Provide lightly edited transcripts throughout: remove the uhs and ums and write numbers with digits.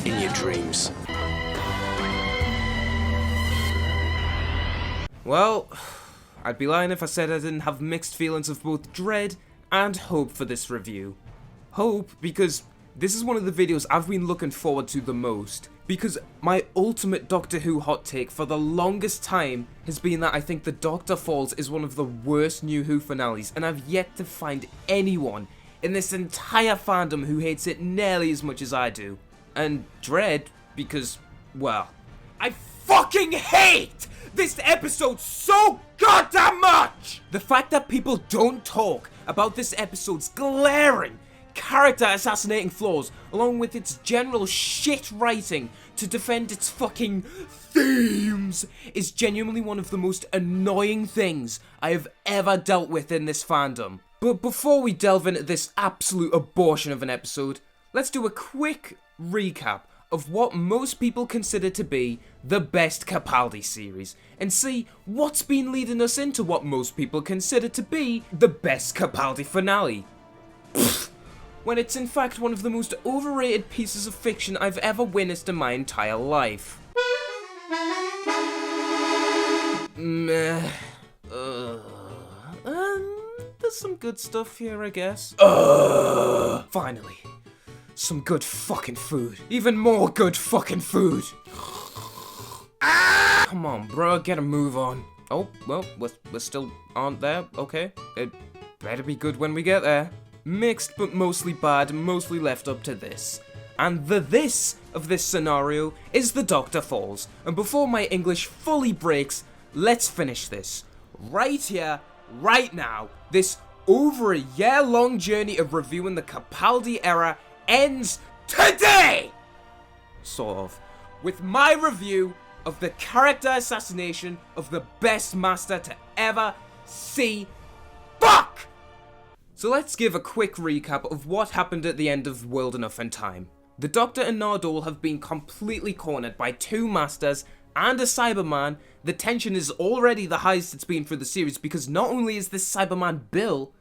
in your dreams. Well, I'd be lying if I said I didn't have mixed feelings of both dread and hope for this review. Hope because this is one of the videos I've been looking forward to the most, because my ultimate Doctor Who hot take for the longest time has been that I think The Doctor Falls is one of the worst New Who finales, and I've yet to find anyone in this entire fandom who hates it nearly as much as I do. And dread because, well, I fucking hate this episode so goddamn much! The fact that people don't talk about this episode's glaring character assassinating flaws, along with its general shit writing to defend its fucking themes, is genuinely one of the most annoying things I have ever dealt with in this fandom. But before we delve into this absolute abortion of an episode, let's do a quick recap of what most people consider to be the best Capaldi series, and see what's been leading us into what most people consider to be the best Capaldi finale. When it's in fact one of the most overrated pieces of fiction I've ever witnessed in my entire life. There's some good stuff here, I guess. Finally. Some good fucking food. Even more good fucking food. Come on, bro, get a move on. Oh, well, we're still aren't there, okay. It better be good when we get there. Mixed but mostly bad, mostly left up to this. And the this of this scenario is The Doctor Falls. And before my English fully breaks, let's finish this. Right here, right now, this over a year-long journey of reviewing the Capaldi era ends today! Sort of. With my review of the character assassination of the best master to ever see. Fuck! So let's give a quick recap of what happened at the end of World Enough and Time. The Doctor and Nardole have been completely cornered by two masters and a Cyberman. The tension is already the highest it's been for the series, because not only is this Cyberman Bill,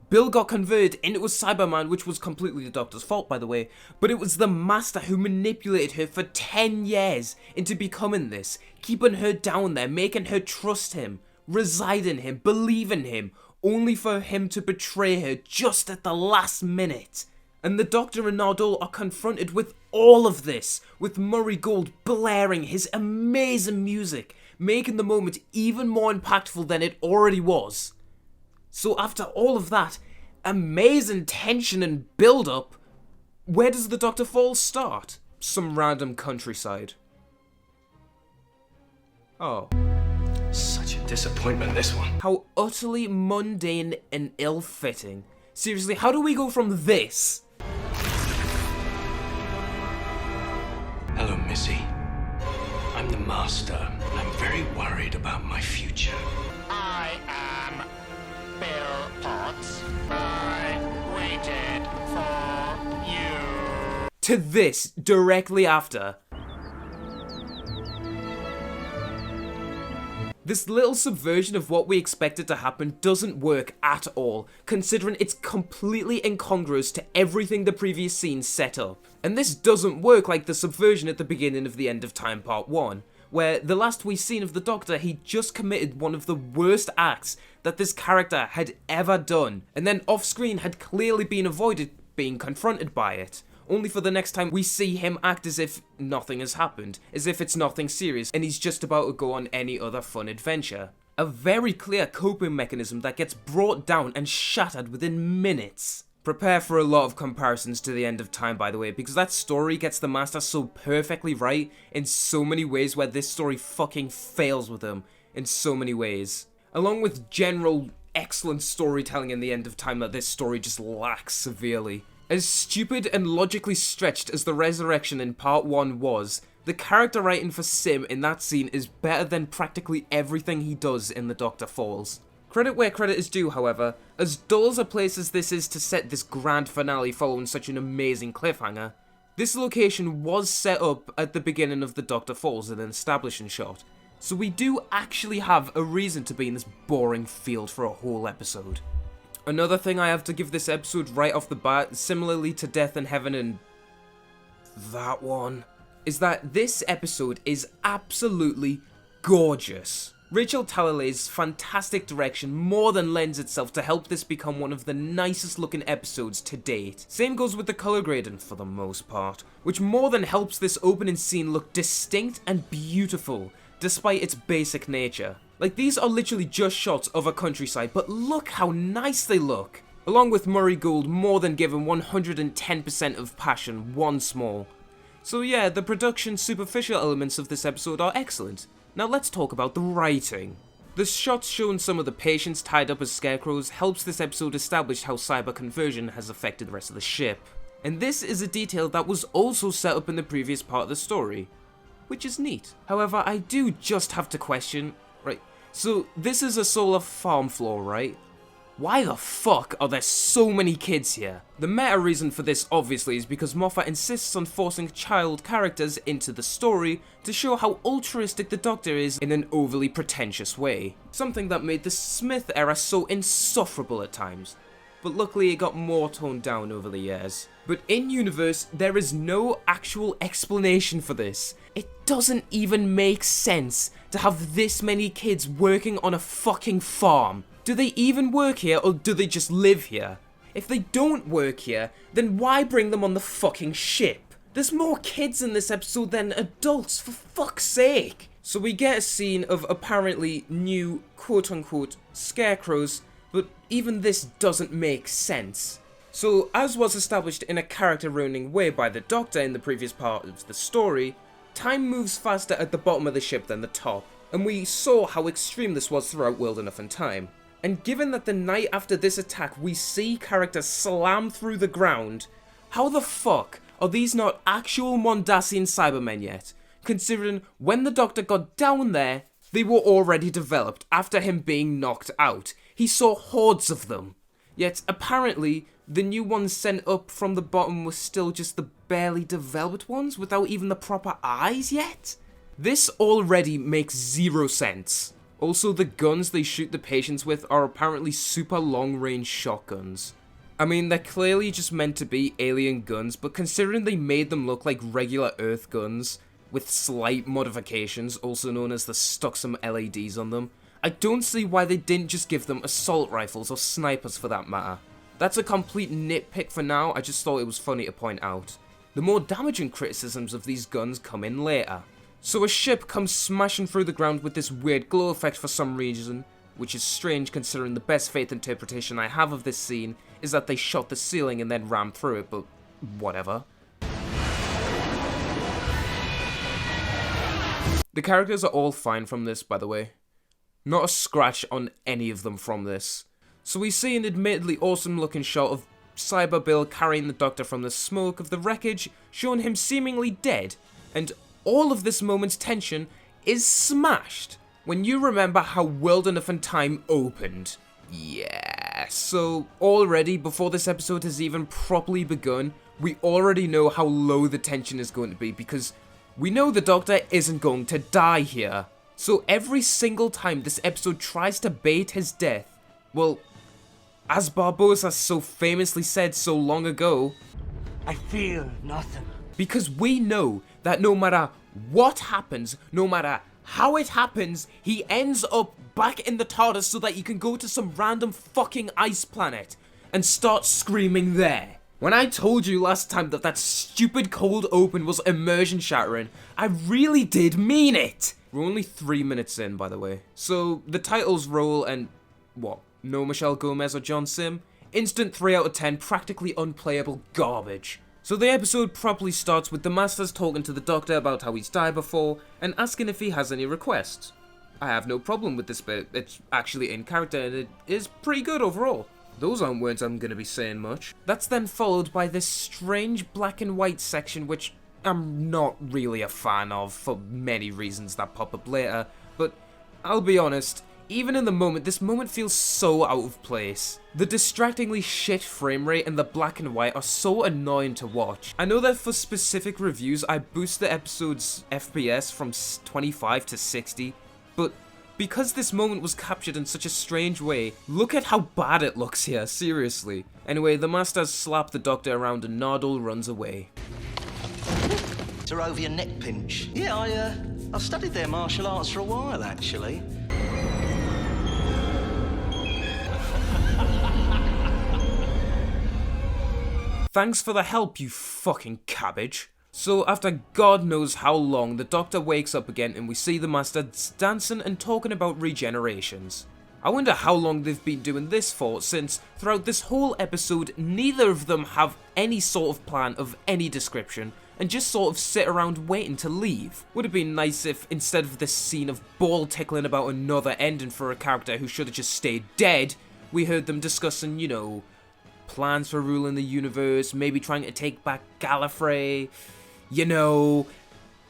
Bill got converted into a Cyberman, which was completely the Doctor's fault, by the way, but it was the Master who manipulated her for 10 years into becoming this, keeping her down there, making her trust him, reside in him, believe in him, only for him to betray her just at the last minute. And the Doctor and Nardole are confronted with all of this, with Murray Gold blaring his amazing music, making the moment even more impactful than it already was. So after all of that amazing tension and build-up, where does the Doctor Falls start? Some random countryside. Oh. Such a disappointment, this one. How utterly mundane and ill-fitting. Seriously, how do we go from this? Hello, Missy. I'm the Master. I'm very worried about my future. I am Bill Potts. I waited for you. To this, directly after. This little subversion of what we expected to happen doesn't work at all, considering it's completely incongruous to everything the previous scene set up. And this doesn't work like the subversion at the beginning of The End of Time Part 1, where the last we seen of the Doctor, he just committed one of the worst acts that this character had ever done, and then off-screen had clearly been avoided being confronted by it. Only for the next time we see him act as if nothing has happened, as if it's nothing serious, and he's just about to go on any other fun adventure. A very clear coping mechanism that gets brought down and shattered within minutes. Prepare for a lot of comparisons to The End of Time, by the way, because that story gets the Master so perfectly right in so many ways, where this story fucking fails with him in so many ways. Along with general excellent storytelling in The End of Time that this story just lacks severely. As stupid and logically stretched as the resurrection in Part 1 was, the character writing for Simm in that scene is better than practically everything he does in The Doctor Falls. Credit where credit is due, however, as dull as a place as this is to set this grand finale following such an amazing cliffhanger, this location was set up at the beginning of The Doctor Falls in an establishing shot, so we do actually have a reason to be in this boring field for a whole episode. Another thing I have to give this episode right off the bat, similarly to Death in Heaven and that one, is that this episode is absolutely gorgeous. Rachel Talalay's fantastic direction more than lends itself to help this become one of the nicest looking episodes to date. Same goes with the color grading for the most part, which more than helps this opening scene look distinct and beautiful, despite its basic nature. Like, these are literally just shots of a countryside, but look how nice they look. Along with Murray Gould more than giving 110% of passion once more. So yeah, the production superficial elements of this episode are excellent. Now let's talk about the writing. The shots showing some of the patients tied up as scarecrows helps this episode establish how cyber conversion has affected the rest of the ship. And this is a detail that was also set up in the previous part of the story, which is neat. However, I do just have to question, right, so this is a solar farm floor, right? Why the fuck are there so many kids here? The meta reason for this obviously is because Moffat insists on forcing child characters into the story to show how altruistic the Doctor is in an overly pretentious way. Something that made the Smith era so insufferable at times. But luckily it got more toned down over the years. But in universe, there is no actual explanation for this. It doesn't even make sense to have this many kids working on a fucking farm. Do they even work here, or do they just live here? If they don't work here, then why bring them on the fucking ship? There's more kids in this episode than adults, for fuck's sake! So we get a scene of apparently new quote-unquote scarecrows, but even this doesn't make sense. So, as was established in a character-ruining way by the Doctor in the previous part of the story, time moves faster at the bottom of the ship than the top, and we saw how extreme this was throughout World Enough and Time. And given that the night after this attack we see characters slam through the ground, how the fuck are these not actual Mondasian Cybermen yet? Considering when the Doctor got down there, they were already developed after him being knocked out. He saw hordes of them. Yet apparently, the new ones sent up from the bottom were still just the barely developed ones without even the proper eyes yet? This already makes zero sense. Also, the guns they shoot the patients with are apparently super long-range shotguns. I mean, they're clearly just meant to be alien guns, but considering they made them look like regular Earth guns, with slight modifications, also known as the stuck some LEDs on them, I don't see why they didn't just give them assault rifles or snipers for that matter. That's a complete nitpick for now, I just thought it was funny to point out. The more damaging criticisms of these guns come in later. So a ship comes smashing through the ground with this weird glow effect for some reason, which is strange considering the best faith interpretation I have of this scene is that they shot the ceiling and then rammed through it, but whatever. The characters are all fine from this, by the way. Not a scratch on any of them from this. So we see an admittedly awesome looking shot of Cyber Bill carrying the Doctor from the smoke of the wreckage, showing him seemingly dead, and all of this moment's tension is smashed when you remember how World Enough and Time opened. Yeah, so already before this episode has even properly begun, we already know how low the tension is going to be because we know the Doctor isn't going to die here. So every single time this episode tries to bait his death, well, as Barbosa so famously said so long ago, I feel nothing. Because we know that no matter what happens, no matter how it happens, he ends up back in the TARDIS so that you can go to some random fucking ice planet and start screaming there. When I told you last time that stupid cold open was immersion shattering, I really did mean it. We're only 3 minutes in, by the way. So the titles roll and what? No Michelle Gomez or John Simm? Instant 3 out of 10, practically unplayable garbage. So the episode properly starts with the Masters talking to the Doctor about how he's died before, and asking if he has any requests. I have no problem with this bit, it's actually in character and it is pretty good overall. Those aren't words I'm gonna be saying much. That's then followed by this strange black and white section which I'm not really a fan of for many reasons that pop up later, but I'll be honest, even in the moment, this moment feels so out of place. The distractingly shit frame rate and the black and white are so annoying to watch. I know that for specific reviews, I boost the episode's FPS from 25 to 60, but because this moment was captured in such a strange way, look at how bad it looks here, seriously. Anyway, the Masters slap the Doctor around and Nardole runs away. Inspector over your neck pinch. Yeah, I studied their martial arts for a while, actually. Thanks for the help, you fucking cabbage. So after God knows how long, the Doctor wakes up again and we see the Master dancing and talking about regenerations. I wonder how long they've been doing this for, since throughout this whole episode neither of them have any sort of plan of any description and just sort of sit around waiting to leave. Would have been nice if instead of this scene of ball tickling about another ending for a character who should have just stayed dead, we heard them discussing, you know, plans for ruling the universe, maybe trying to take back Gallifrey, you know,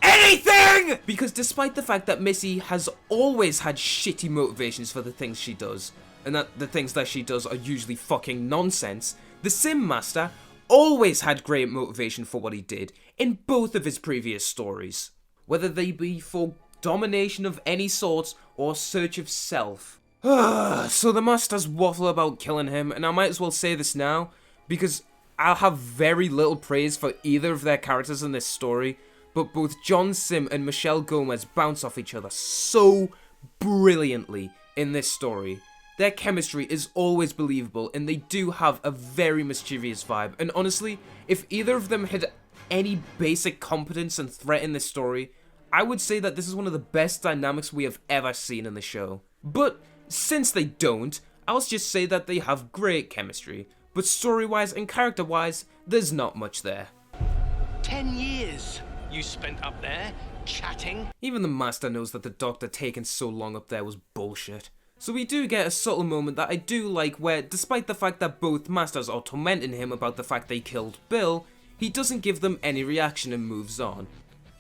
anything! Because despite the fact that Missy has always had shitty motivations for the things she does, and that the things that she does are usually fucking nonsense, the Simm Master always had great motivation for what he did in both of his previous stories, whether they be for domination of any sort or search of self. So the Masters waffle about killing him, and I might as well say this now, because I'll have very little praise for either of their characters in this story, but both John Simm and Michelle Gomez bounce off each other so brilliantly in this story. Their chemistry is always believable, and they do have a very mischievous vibe, and honestly, if either of them had any basic competence and threat in this story, I would say that this is one of the best dynamics we have ever seen in the show. But since they don't, I'll just say that they have great chemistry, but story-wise and character-wise, there's not much there. 10 years you spent up there, chatting. Even the Master knows that the Doctor taking so long up there was bullshit. So we do get a subtle moment that I do like where, despite the fact that both Masters are tormenting him about the fact they killed Bill, he doesn't give them any reaction and moves on,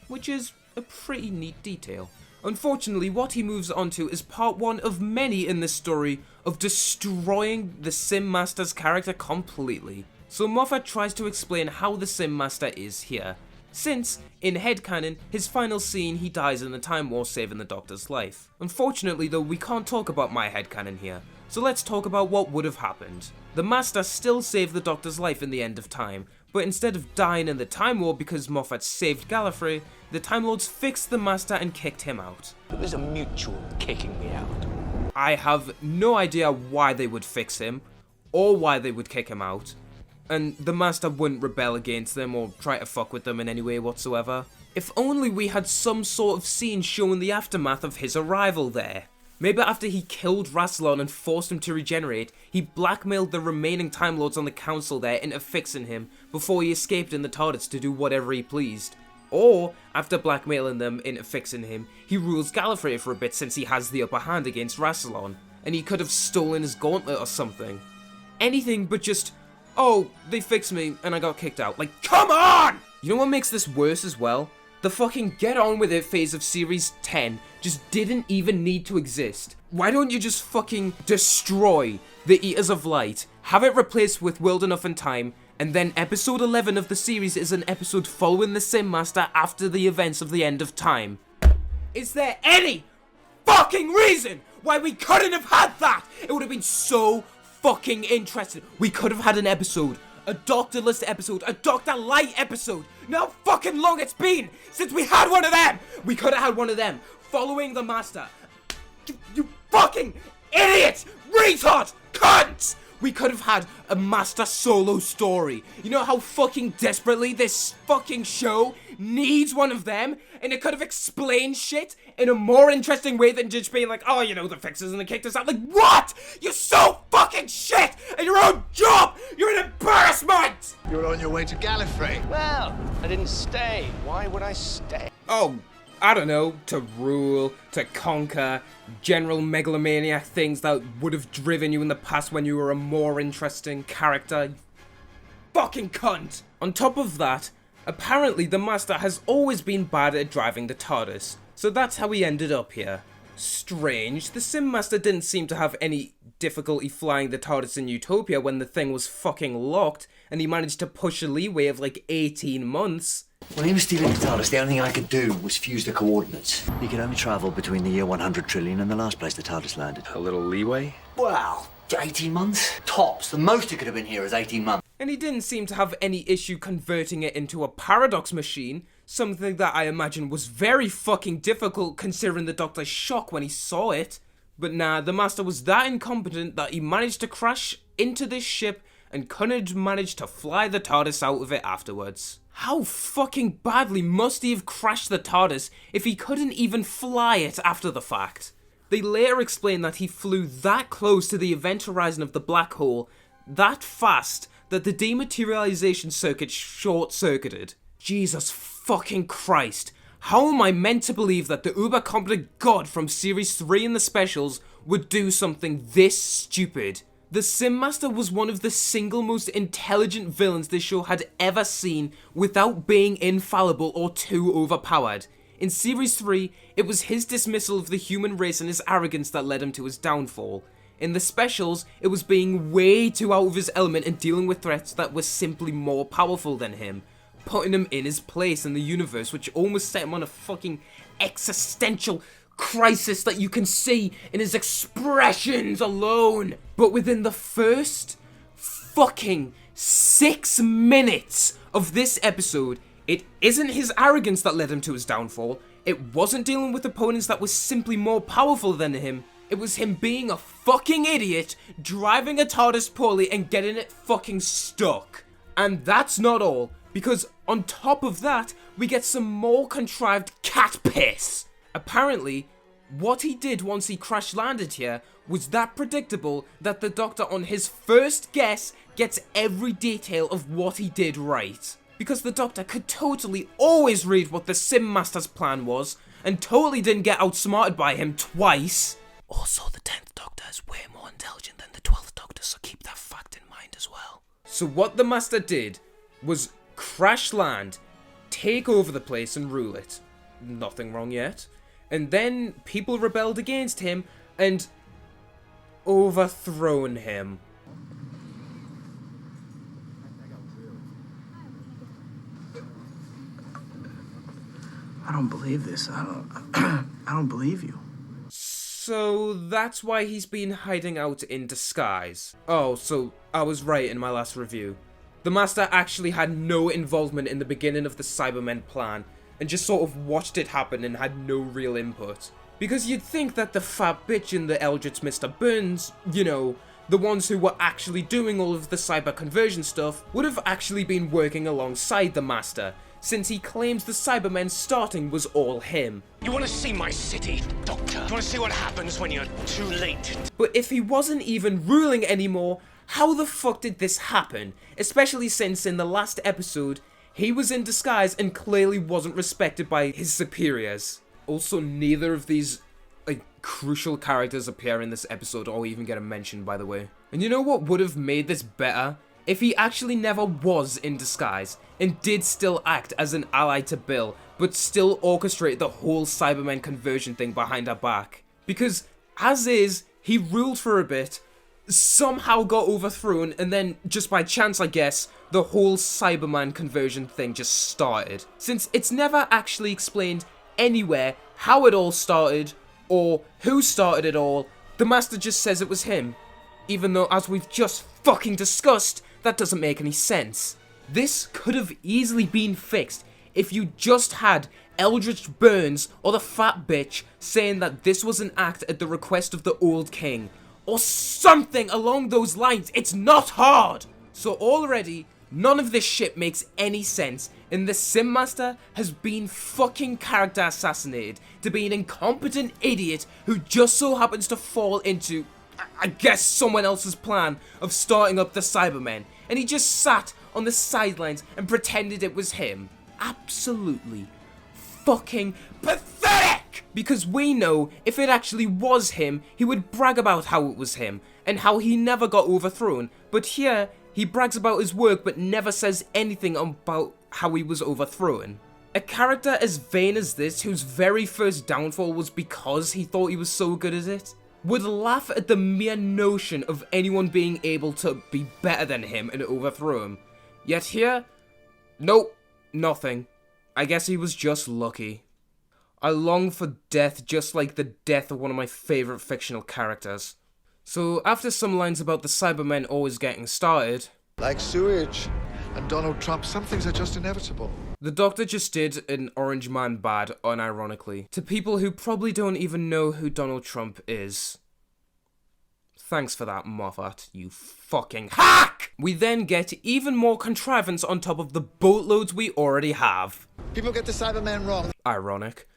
which is a pretty neat detail. Unfortunately, what he moves on to is part one of many in this story of destroying the Simm Master's character completely. So Moffat tries to explain how the Simm Master is here, since, in headcanon, his final scene he dies in the Time War saving the Doctor's life. Unfortunately though, we can't talk about my headcanon here, so let's talk about what would have happened. The Master still saved the Doctor's life in the end of time, but instead of dying in the Time War because Moffat saved Gallifrey, the Time Lords fixed the Master and kicked him out. It was a mutual kicking me out. I have no idea why they would fix him, or why they would kick him out, and the Master wouldn't rebel against them or try to fuck with them in any way whatsoever. If only we had some sort of scene showing the aftermath of his arrival there. Maybe after he killed Rassilon and forced him to regenerate, he blackmailed the remaining Time Lords on the Council there into fixing him before he escaped in the TARDIS to do whatever he pleased. Or, after blackmailing them into fixing him, he rules Gallifrey for a bit since he has the upper hand against Rassilon, and he could have stolen his gauntlet or something. Anything but just, oh, they fixed me and I got kicked out. Like, come on! You know what makes this worse as well? The fucking get on with it phase of series 10 just didn't even need to exist. Why don't you just fucking destroy the Eaters of Light, have it replaced with World Enough and Time, and then episode 11 of the series is an episode following the Simm Master after the events of the end of time? Is there any fucking reason why we couldn't have had that? It would have been so fucking interesting. We could have had an episode, a Doctorless episode, a Doctor Light episode. Know how fucking long it's been since we had one of them. We could have had one of them following the Master. You fucking idiot, retard, cunt! We could have had a Master solo story. You know how fucking desperately this fucking show needs one of them? And it could have explained shit in a more interesting way than just being like, oh, you know, the fixers and the kicked us out. Like, what? You're so fucking shit at your own job! You're an embarrassment! You're on your way to Gallifrey. Well, I didn't stay. Why would I stay? Oh, I don't know, to rule, to conquer, general megalomaniac things that would have driven you in the past when you were a more interesting character. You fucking cunt! On top of that, apparently the Master has always been bad at driving the TARDIS, so that's how he ended up here. Strange, the Simm Master didn't seem to have any difficulty flying the TARDIS in Utopia when the thing was fucking locked, and he managed to push a leeway of like 18 months. When he was stealing the TARDIS, the only thing I could do was fuse the coordinates. He could only travel between the year 100 trillion and the last place the TARDIS landed. A little leeway? Well, 18 months? Tops. The most it could have been here is 18 months. And he didn't seem to have any issue converting it into a paradox machine, something that I imagine was very fucking difficult considering the Doctor's shock when he saw it. But nah, the Master was that incompetent that he managed to crash into this ship and couldn't manage to fly the TARDIS out of it afterwards. How fucking badly must he have crashed the TARDIS if he couldn't even fly it after the fact? They later explain that he flew that close to the event horizon of the black hole, that fast, that the dematerialization circuit short-circuited. Jesus fucking Christ. How am I meant to believe that the uber-competent god from Series 3 in the specials would do something this stupid? The Simm Master was one of the single most intelligent villains this show had ever seen without being infallible or too overpowered. In Series 3, it was his dismissal of the human race and his arrogance that led him to his downfall. In the specials, it was being way too out of his element and dealing with threats that were simply more powerful than him, putting him in his place in the universe, which almost set him on a fucking existential crisis that you can see in his expressions alone. But within the first fucking 6 minutes of this episode, it isn't his arrogance that led him to his downfall. It wasn't dealing with opponents that were simply more powerful than him. It was him being a fucking idiot, driving a TARDIS poorly and getting it fucking stuck. And that's not all, because on top of that, we get some more contrived cat piss. Apparently, what he did once he crash landed here was that predictable that the Doctor on his first guess gets every detail of what he did right. Because the Doctor could totally always read what the Simm Master's plan was, and totally didn't get outsmarted by him twice. Also, the 10th Doctor is way more intelligent than the 12th Doctor, so keep that fact in mind as well. So what the Master did was crash land, take over the place and rule it. Nothing wrong yet. And then people rebelled against him and overthrown him. I don't believe this. I don't believe you. So that's why he's been hiding out in disguise. Oh, so I was right in my last review. The Master actually had no involvement in the beginning of the Cybermen plan, and just sort of watched it happen and had no real input. Because you'd think that the fat bitch and the Eldritch Mr. Burns, you know, the ones who were actually doing all of the cyber conversion stuff, would have actually been working alongside the Master, since he claims the Cybermen starting was all him. You want to see my city, Doctor? You want to see what happens when you're too late? But if he wasn't even ruling anymore, how the fuck did this happen? Especially since in the last episode, he was in disguise and clearly wasn't respected by his superiors. Also, neither of these crucial characters appear in this episode or even get a mention, by the way. And you know what would have made this better? If he actually never was in disguise and did still act as an ally to Bill, but still orchestrated the whole Cybermen conversion thing behind her back. Because, as is, he ruled for a bit, somehow got overthrown, and then, just by chance I guess, the whole Cyberman conversion thing just started. Since it's never actually explained anywhere how it all started, or who started it all, the Master just says it was him. Even though, as we've just fucking discussed, that doesn't make any sense. This could have easily been fixed if you just had Eldritch Burns or the fat bitch saying that this was an act at the request of the old king. Or something along those lines. It's not hard! So already, none of this shit makes any sense, and the Simm Master has been fucking character assassinated to be an incompetent idiot who just so happens to fall into, I guess, someone else's plan of starting up the Cybermen, and he just sat on the sidelines and pretended it was him. Absolutely fucking pathetic! Because we know if it actually was him, he would brag about how it was him, and how he never got overthrown, but here, he brags about his work but never says anything about how he was overthrown. A character as vain as this, whose very first downfall was because he thought he was so good at it, would laugh at the mere notion of anyone being able to be better than him and overthrow him. Yet here, nope, nothing. I guess he was just lucky. I long for death just like the death of one of my favourite fictional characters. So after some lines about the Cybermen always getting started, Like sewage. And Donald Trump, some things are just inevitable. the Doctor just did an Orange Man bad, unironically, to people who probably don't even know who Donald Trump is. Thanks for that, Moffat, you fucking hack! We then get even more contrivance on top of the boatloads we already have. People get the Cybermen wrong. Ironic.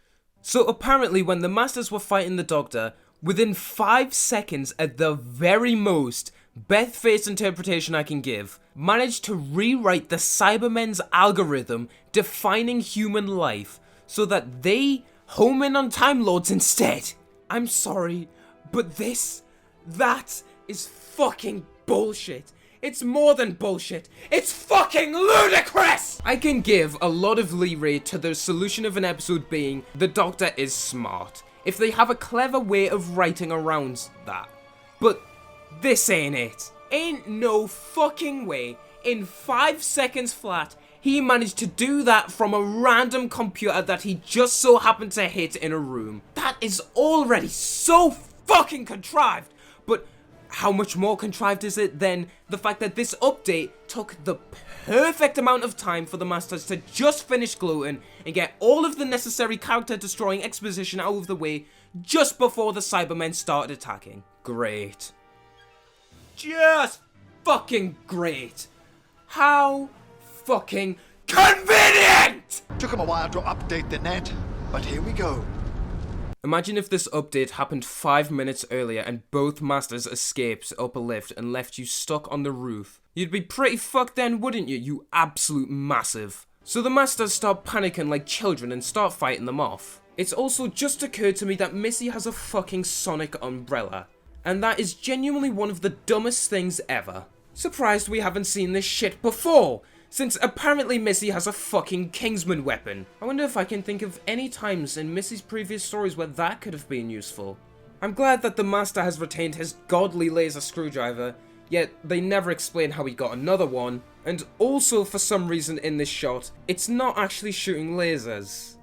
So apparently when the Masters were fighting the Doctor, within 5 seconds at the very most, Beth-faced interpretation I can give, managed to rewrite the Cybermen's algorithm defining human life so that they home in on Time Lords instead. I'm sorry, but that is fucking bullshit. It's more than bullshit. It's fucking ludicrous! I can give a lot of leeway to the solution of an episode being the Doctor is smart, if they have a clever way of writing around that. But this ain't it. Ain't no fucking way, in 5 seconds flat, he managed to do that from a random computer that he just so happened to hit in a room. That is already so fucking contrived. But how much more contrived is it than the fact that this update took the perfect amount of time for the Masters to just finish gloating and get all of the necessary character destroying exposition out of the way just before the Cybermen started attacking. Great. Just fucking great. How fucking convenient! Took him a while to update the net, but here we go. Imagine if this update happened 5 minutes earlier and both Masters escaped up a lift and left you stuck on the roof. You'd be pretty fucked then, wouldn't you, you absolute massive? So the Masters start panicking like children and start fighting them off. It's also just occurred to me that Missy has a fucking sonic umbrella. And that is genuinely one of the dumbest things ever. Surprised we haven't seen this shit before, since apparently Missy has a fucking Kingsman weapon. I wonder if I can think of any times in Missy's previous stories where that could have been useful. I'm glad that the Master has retained his godly laser screwdriver, yet they never explain how he got another one. And also for some reason in this shot, it's not actually shooting lasers.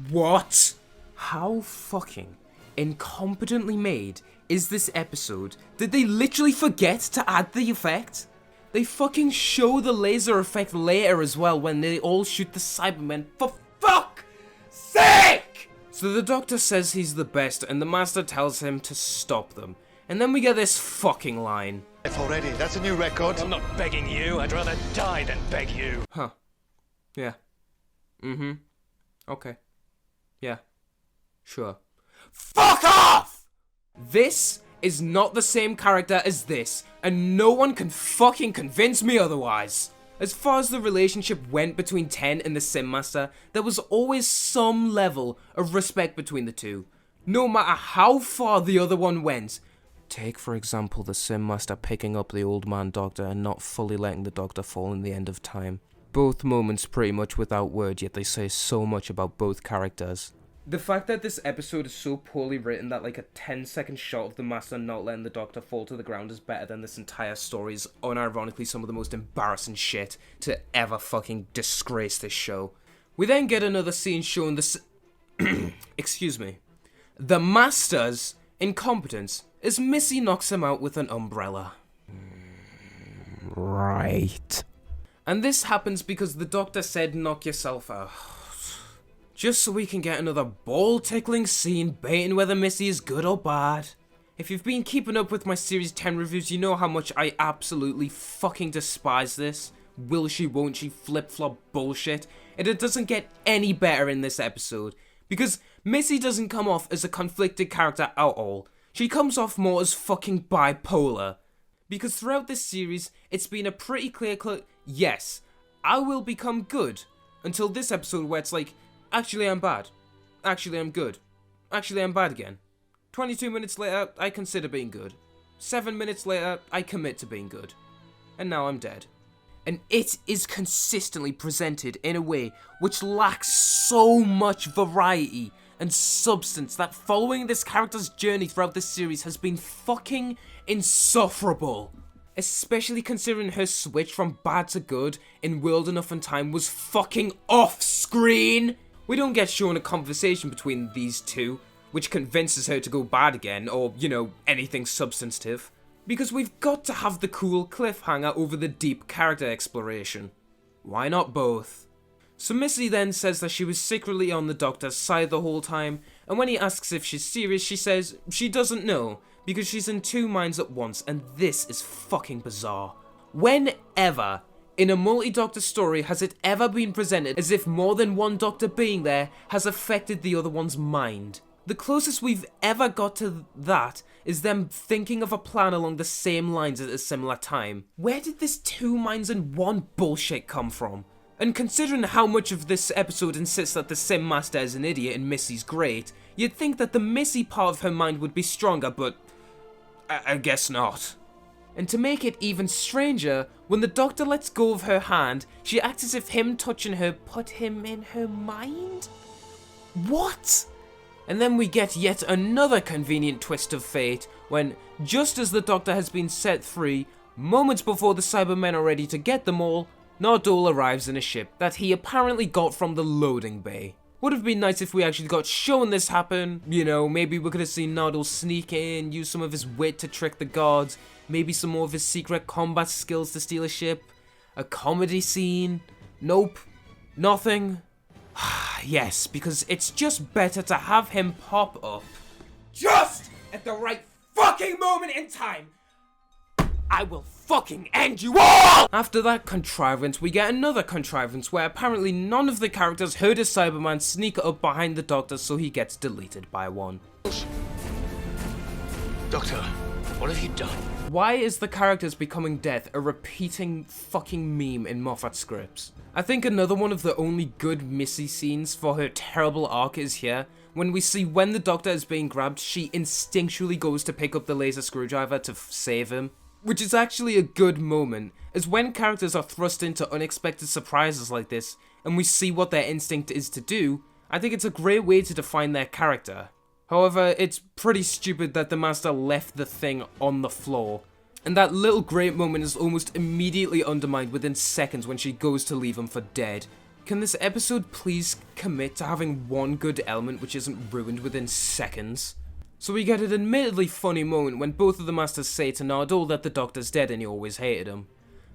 What? How fucking incompetently made is this episode? Did they literally forget to add the effect? They fucking show the laser effect later as well when they all shoot the Cybermen, for fuck's sake! So the Doctor says he's the best and the Master tells him to stop them. And then we get this fucking line. If already, that's a new record. I'm not begging you. I'd rather die than beg you. Huh. Yeah. Mm-hmm. Okay. Yeah. Sure. Fuck off! This is not the same character as this, and no one can fucking convince me otherwise. As far as the relationship went between Ten and the Simm Master, there was always some level of respect between the two, no matter how far the other one went. Take, for example, the Simm Master picking up the old man Doctor and not fully letting the Doctor fall in the end of time. Both moments pretty much without word, yet they say so much about both characters. The fact that this episode is so poorly written that like a 10-second shot of the Master not letting the Doctor fall to the ground is better than this entire story is unironically some of the most embarrassing shit to ever fucking disgrace this show. We then get another scene showing excuse me. The Master's incompetence as Missy knocks him out with an umbrella. Right. And this happens because the Doctor said knock yourself out. Just so we can get another ball-tickling scene baiting whether Missy is good or bad. If you've been keeping up with my Series 10 reviews, you know how much I absolutely fucking despise this will she, won't she, flip-flop bullshit. And it doesn't get any better in this episode. Because Missy doesn't come off as a conflicted character at all. She comes off more as fucking bipolar. Because throughout this series, it's been a pretty clear-cut, yes, I will become good. Until this episode where it's like, actually, I'm bad. Actually, I'm good. Actually, I'm bad again. 22 minutes later, I consider being good. 7 minutes later, I commit to being good. And now I'm dead. And it is consistently presented in a way which lacks so much variety and substance that following this character's journey throughout this series has been fucking insufferable. Especially considering her switch from bad to good in World Enough and Time was fucking off-screen. We don't get shown a conversation between these two. which convinces her to go bad again, or, you know, anything substantive. Because we've got to have the cool cliffhanger over the deep character exploration. Why not both? So Missy then says that she was secretly on the Doctor's side the whole time, and when he asks if she's serious, she says she doesn't know, because she's in two minds at once, and this is fucking bizarre. Whenever in a multi-Doctor story has it ever been presented as if more than one Doctor being there has affected the other one's mind? The closest we've ever got to that is them thinking of a plan along the same lines at a similar time. Where did this two minds in one bullshit come from? And considering how much of this episode insists that the Simm Master is an idiot and Missy's great, you'd think that the Missy part of her mind would be stronger, but I guess not. And to make it even stranger, when the Doctor lets go of her hand, she acts as if him touching her put him in her mind? What? And then we get yet another convenient twist of fate, when, just as the Doctor has been set free, moments before the Cybermen are ready to get them all, Nardole arrives in a ship that he apparently got from the loading bay. Would have been nice if we actually got shown this happen, you know, maybe we could have seen Nardole sneak in, use some of his wit to trick the guards, maybe some more of his secret combat skills to steal a ship, a comedy scene, nope, nothing. Yes, because it's just better to have him pop up just at the right fucking moment in time. I will fucking end you all! After that contrivance, we get another contrivance where apparently none of the characters heard a Cyberman sneak up behind the Doctor, so he gets deleted by one. Doctor, what have you done? Why is the characters becoming death a repeating fucking meme in Moffat scripts? I think another one of the only good Missy scenes for her terrible arc is here, when we see when the Doctor is being grabbed, she instinctually goes to pick up the laser screwdriver to save him. Which is actually a good moment, as when characters are thrust into unexpected surprises like this, and we see what their instinct is to do, I think it's a great way to define their character. However, it's pretty stupid that the Master left the thing on the floor, and that little great moment is almost immediately undermined within seconds when she goes to leave him for dead. Can this episode please commit to having one good element which isn't ruined within seconds? So we get an admittedly funny moment when both of the Masters say to Nardole that the Doctor's dead and he always hated him.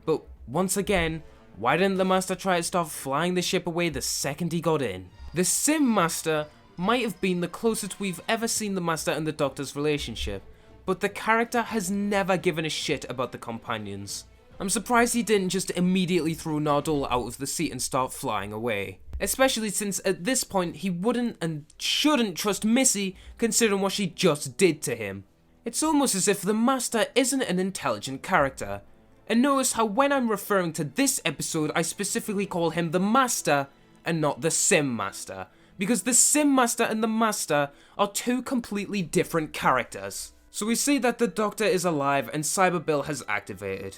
But once again, why didn't the Master try to start flying the ship away the second he got in? The Simm Master might have been the closest we've ever seen the Master and the Doctor's relationship, but the character has never given a shit about the companions. I'm surprised he didn't just immediately throw Nardole out of the seat and start flying away. Especially since at this point he wouldn't and shouldn't trust Missy considering what she just did to him. It's almost as if the Master isn't an intelligent character. And notice how when I'm referring to this episode I specifically call him the Master and not the Simm Master. Because the Simm Master and the Master are two completely different characters. So we see that the Doctor is alive and Cyber Bill has activated.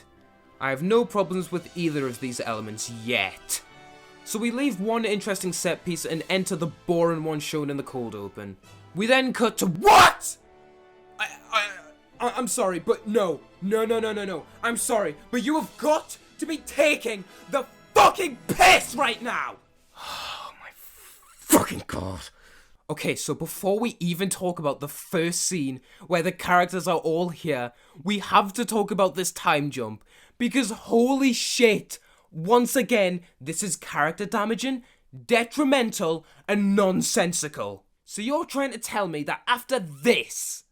I have no problems with either of these elements yet. So we leave one interesting set piece and enter the boring one shown in the cold open. We then cut to what? I'm sorry, but no. I'm sorry, but you have got to be taking the fucking piss right now. Oh my fucking god. Okay, so before we even talk about the first scene where the characters are all here, we have to talk about this time jump. Because holy shit. Once again, this is character damaging, detrimental, and nonsensical. So you're trying to tell me that after this...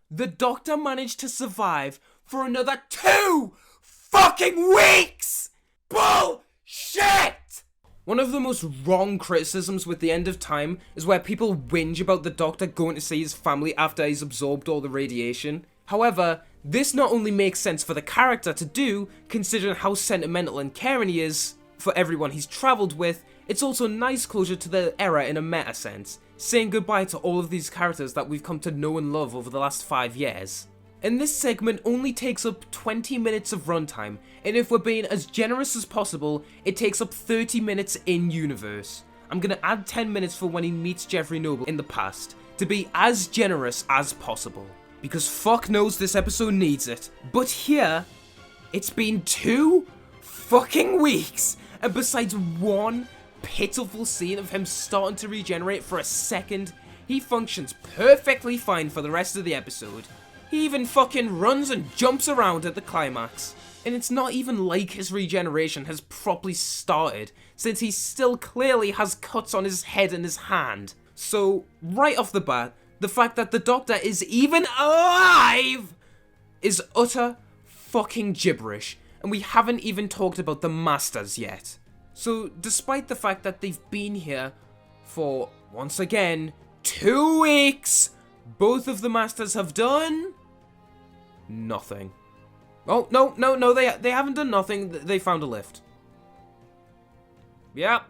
the Doctor managed to survive for another 2 fucking weeks? Bullshit! One of the most wrong criticisms with The End of Time is where people whinge about the Doctor going to see his family after he's absorbed all the radiation. However, this not only makes sense for the character to do, considering how sentimental and caring he is for everyone he's travelled with, it's also nice closure to the era in a meta sense, saying goodbye to all of these characters that we've come to know and love over the last 5 years. And this segment only takes up 20 minutes of runtime, and if we're being as generous as possible, it takes up 30 minutes in universe. I'm gonna add 10 minutes for when he meets Jeffrey Noble in the past, to be as generous as possible. Because fuck knows this episode needs it. But here, it's been 2 fucking weeks, And besides one pitiful scene of him starting to regenerate for a second, he functions perfectly fine for the rest of the episode. He even fucking runs and jumps around at the climax. And it's not even like his regeneration has properly started, since he still clearly has cuts on his head and his hand. So, right off the bat, the fact that the Doctor is even alive is utter fucking gibberish, and we haven't even talked about the Masters yet. So, despite the fact that they've been here for, once again, 2 weeks, both of the Masters have done nothing. Oh, no, they haven't done nothing. They found a lift. Yep.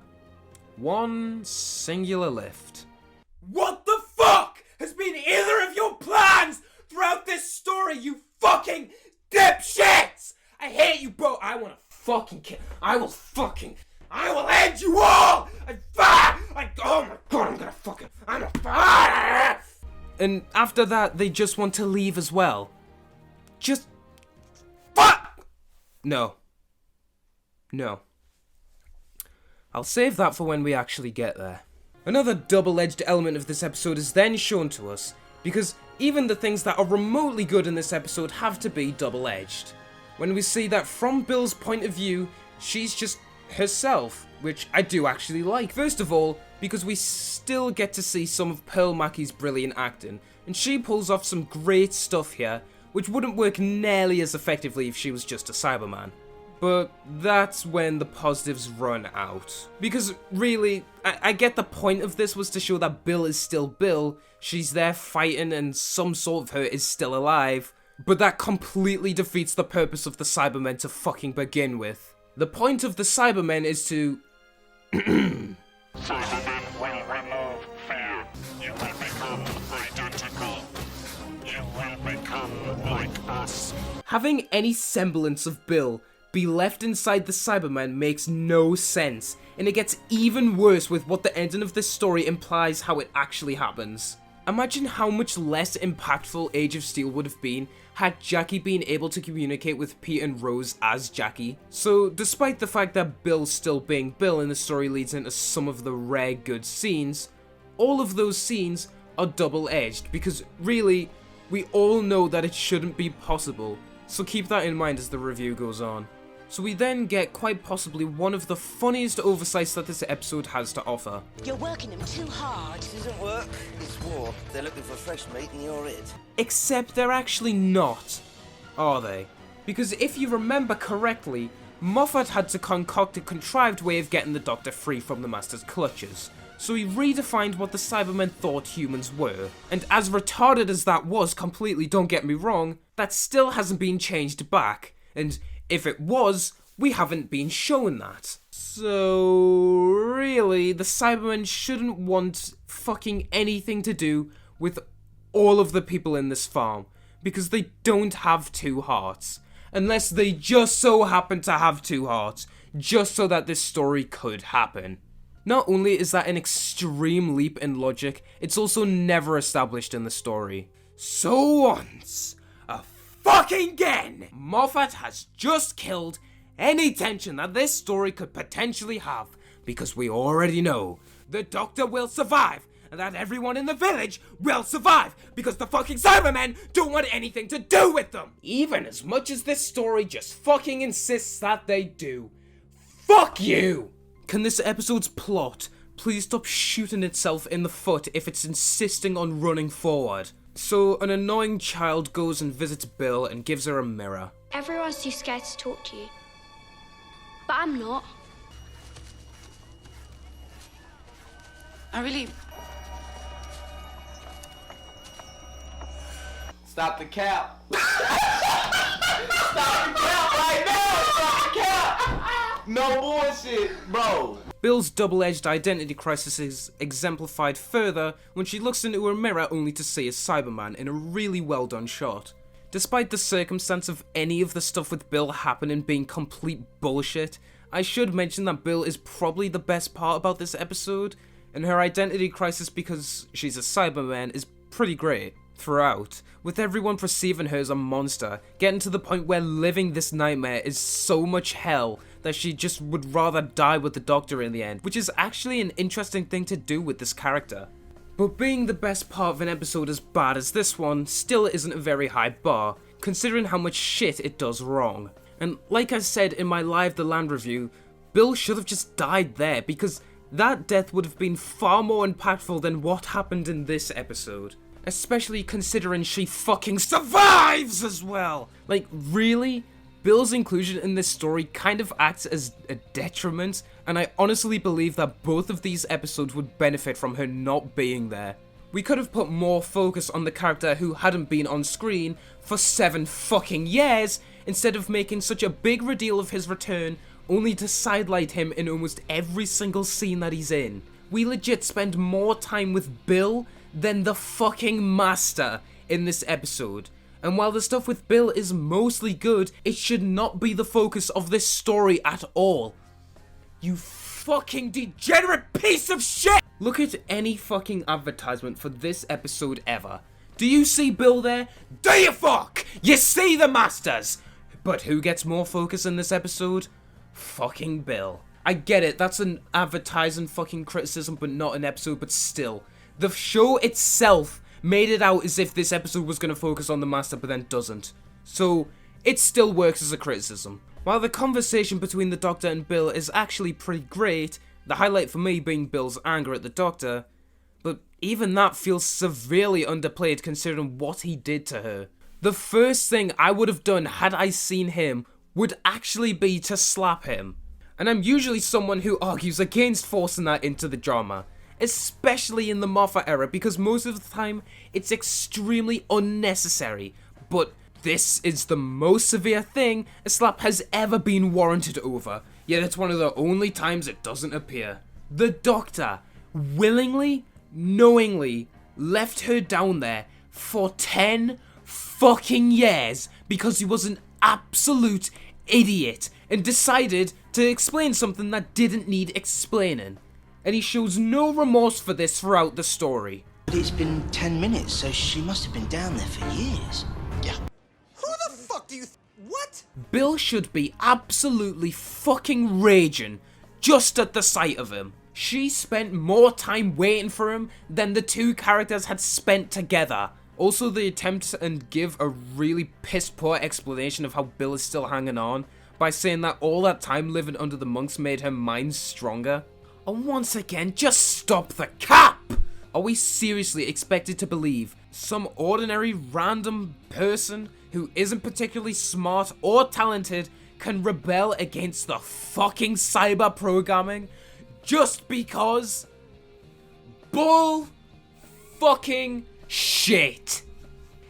One singular lift. What the fuck has been either of your plans throughout this story, you fucking dipshits? I hate you both. I wanna fucking kill. I will end you all! Oh my god, And after that, they just want to leave as well. Just fuck! No. I'll save that for when we actually get there. Another double-edged element of this episode is then shown to us, because even the things that are remotely good in this episode have to be double-edged. When we see that from Bill's point of view, she's just herself, which I do actually like. First of all, because we still get to see some of Pearl Mackie's brilliant acting, and she pulls off some great stuff here, which wouldn't work nearly as effectively if she was just a Cyberman. But that's when the positives run out. Because really, I get the point of this was to show that Bill is still Bill, she's there fighting and some sort of her is still alive, but that completely defeats the purpose of the Cybermen to fucking begin with. The point of the Cybermen is to... Cybermen will remove fear. You will become identical. You will become like us. Having any semblance of Bill be left inside the Cybermen makes no sense, and it gets even worse with what the ending of this story implies how it actually happens. Imagine how much less impactful Age of Steel would have been had Jackie been able to communicate with Pete and Rose as Jackie. So despite the fact that Bill still being Bill in the story leads into some of the rare good scenes, all of those scenes are double-edged because really, we all know that it shouldn't be possible, so keep that in mind as the review goes on. So we then get quite possibly one of the funniest oversights that this episode has to offer. You're working them too hard. This isn't work, it's war. They're looking for fresh meat and you're it. Except they're actually not, are they? Because if you remember correctly, Moffat had to concoct a contrived way of getting the Doctor free from the Master's clutches. So he redefined what the Cybermen thought humans were. And as retarded as that was completely, don't get me wrong, that still hasn't been changed back. And if it was, we haven't been shown that. So really, the Cybermen shouldn't want fucking anything to do with all of the people in this farm, because they don't have 2 hearts. Unless they just so happen to have 2 hearts, just so that this story could happen. Not only is that an extreme leap in logic, it's also never established in the story. So once fucking again, Moffat has just killed any tension that this story could potentially have, because we already know the Doctor will survive, and that everyone in the village will survive, because the fucking Cybermen don't want anything to do with them, even as much as this story just fucking insists that they do. Fuck you! Can this episode's plot please stop shooting itself in the foot if it's insisting on running forward? So, an annoying child goes and visits Bill and gives her a mirror. Everyone's too scared to talk to you. But I'm not. I really... Stop the cap. Stop the cap right now! Stop the cap! No bullshit, bro. Bill's double-edged identity crisis is exemplified further when she looks into her mirror only to see a Cyberman in a really well done shot. Despite the circumstance of any of the stuff with Bill happening being complete bullshit, I should mention that Bill is probably the best part about this episode, and her identity crisis because she's a Cyberman is pretty great throughout, with everyone perceiving her as a monster, getting to the point where living this nightmare is so much hell that she just would rather die with the Doctor in the end, which is actually an interesting thing to do with this character. But being the best part of an episode as bad as this one still isn't a very high bar, considering how much shit it does wrong. And like I said in my Live the Land review, Bill should have just died there, because that death would have been far more impactful than what happened in this episode. Especially considering she fucking survives as well! Like, really? Bill's inclusion in this story kind of acts as a detriment, and I honestly believe that both of these episodes would benefit from her not being there. We could have put more focus on the character who hadn't been on screen for 7 fucking years, instead of making such a big reveal of his return, only to sidelight him in almost every single scene that he's in. We legit spend more time with Bill than the fucking Master in this episode. And while the stuff with Bill is mostly good, it should not be the focus of this story at all. You fucking degenerate piece of shit! Look at any fucking advertisement for this episode ever. Do you see Bill there? Do you fuck? You see the Masters! But who gets more focus in this episode? Fucking Bill. I get it, that's an advertising fucking criticism, but not an episode, but still. The show itself made it out as if this episode was going to focus on the Master, but then doesn't. So, it still works as a criticism. While the conversation between the Doctor and Bill is actually pretty great, the highlight for me being Bill's anger at the Doctor, but even that feels severely underplayed considering what he did to her. The first thing I would have done had I seen him would actually be to slap him. And I'm usually someone who argues against forcing that into the drama, especially in the Moffat era, because most of the time it's extremely unnecessary, but this is the most severe thing a slap has ever been warranted over, yet it's one of the only times it doesn't appear. The Doctor willingly, knowingly left her down there for 10 fucking years because he was an absolute idiot and decided to explain something that didn't need explaining. And he shows no remorse for this throughout the story. But it's been 10 minutes, so she must have been down there for years. Yeah. Who the fuck do you what? Bill should be absolutely fucking raging just at the sight of him. She spent more time waiting for him than the two characters had spent together. Also, the attempt and give a really piss poor explanation of how Bill is still hanging on by saying that all that time living under the monks made her mind stronger. And once again, just stop the cap! Are we seriously expected to believe some ordinary random person who isn't particularly smart or talented can rebel against the fucking cyber programming just because? Bull fucking shit.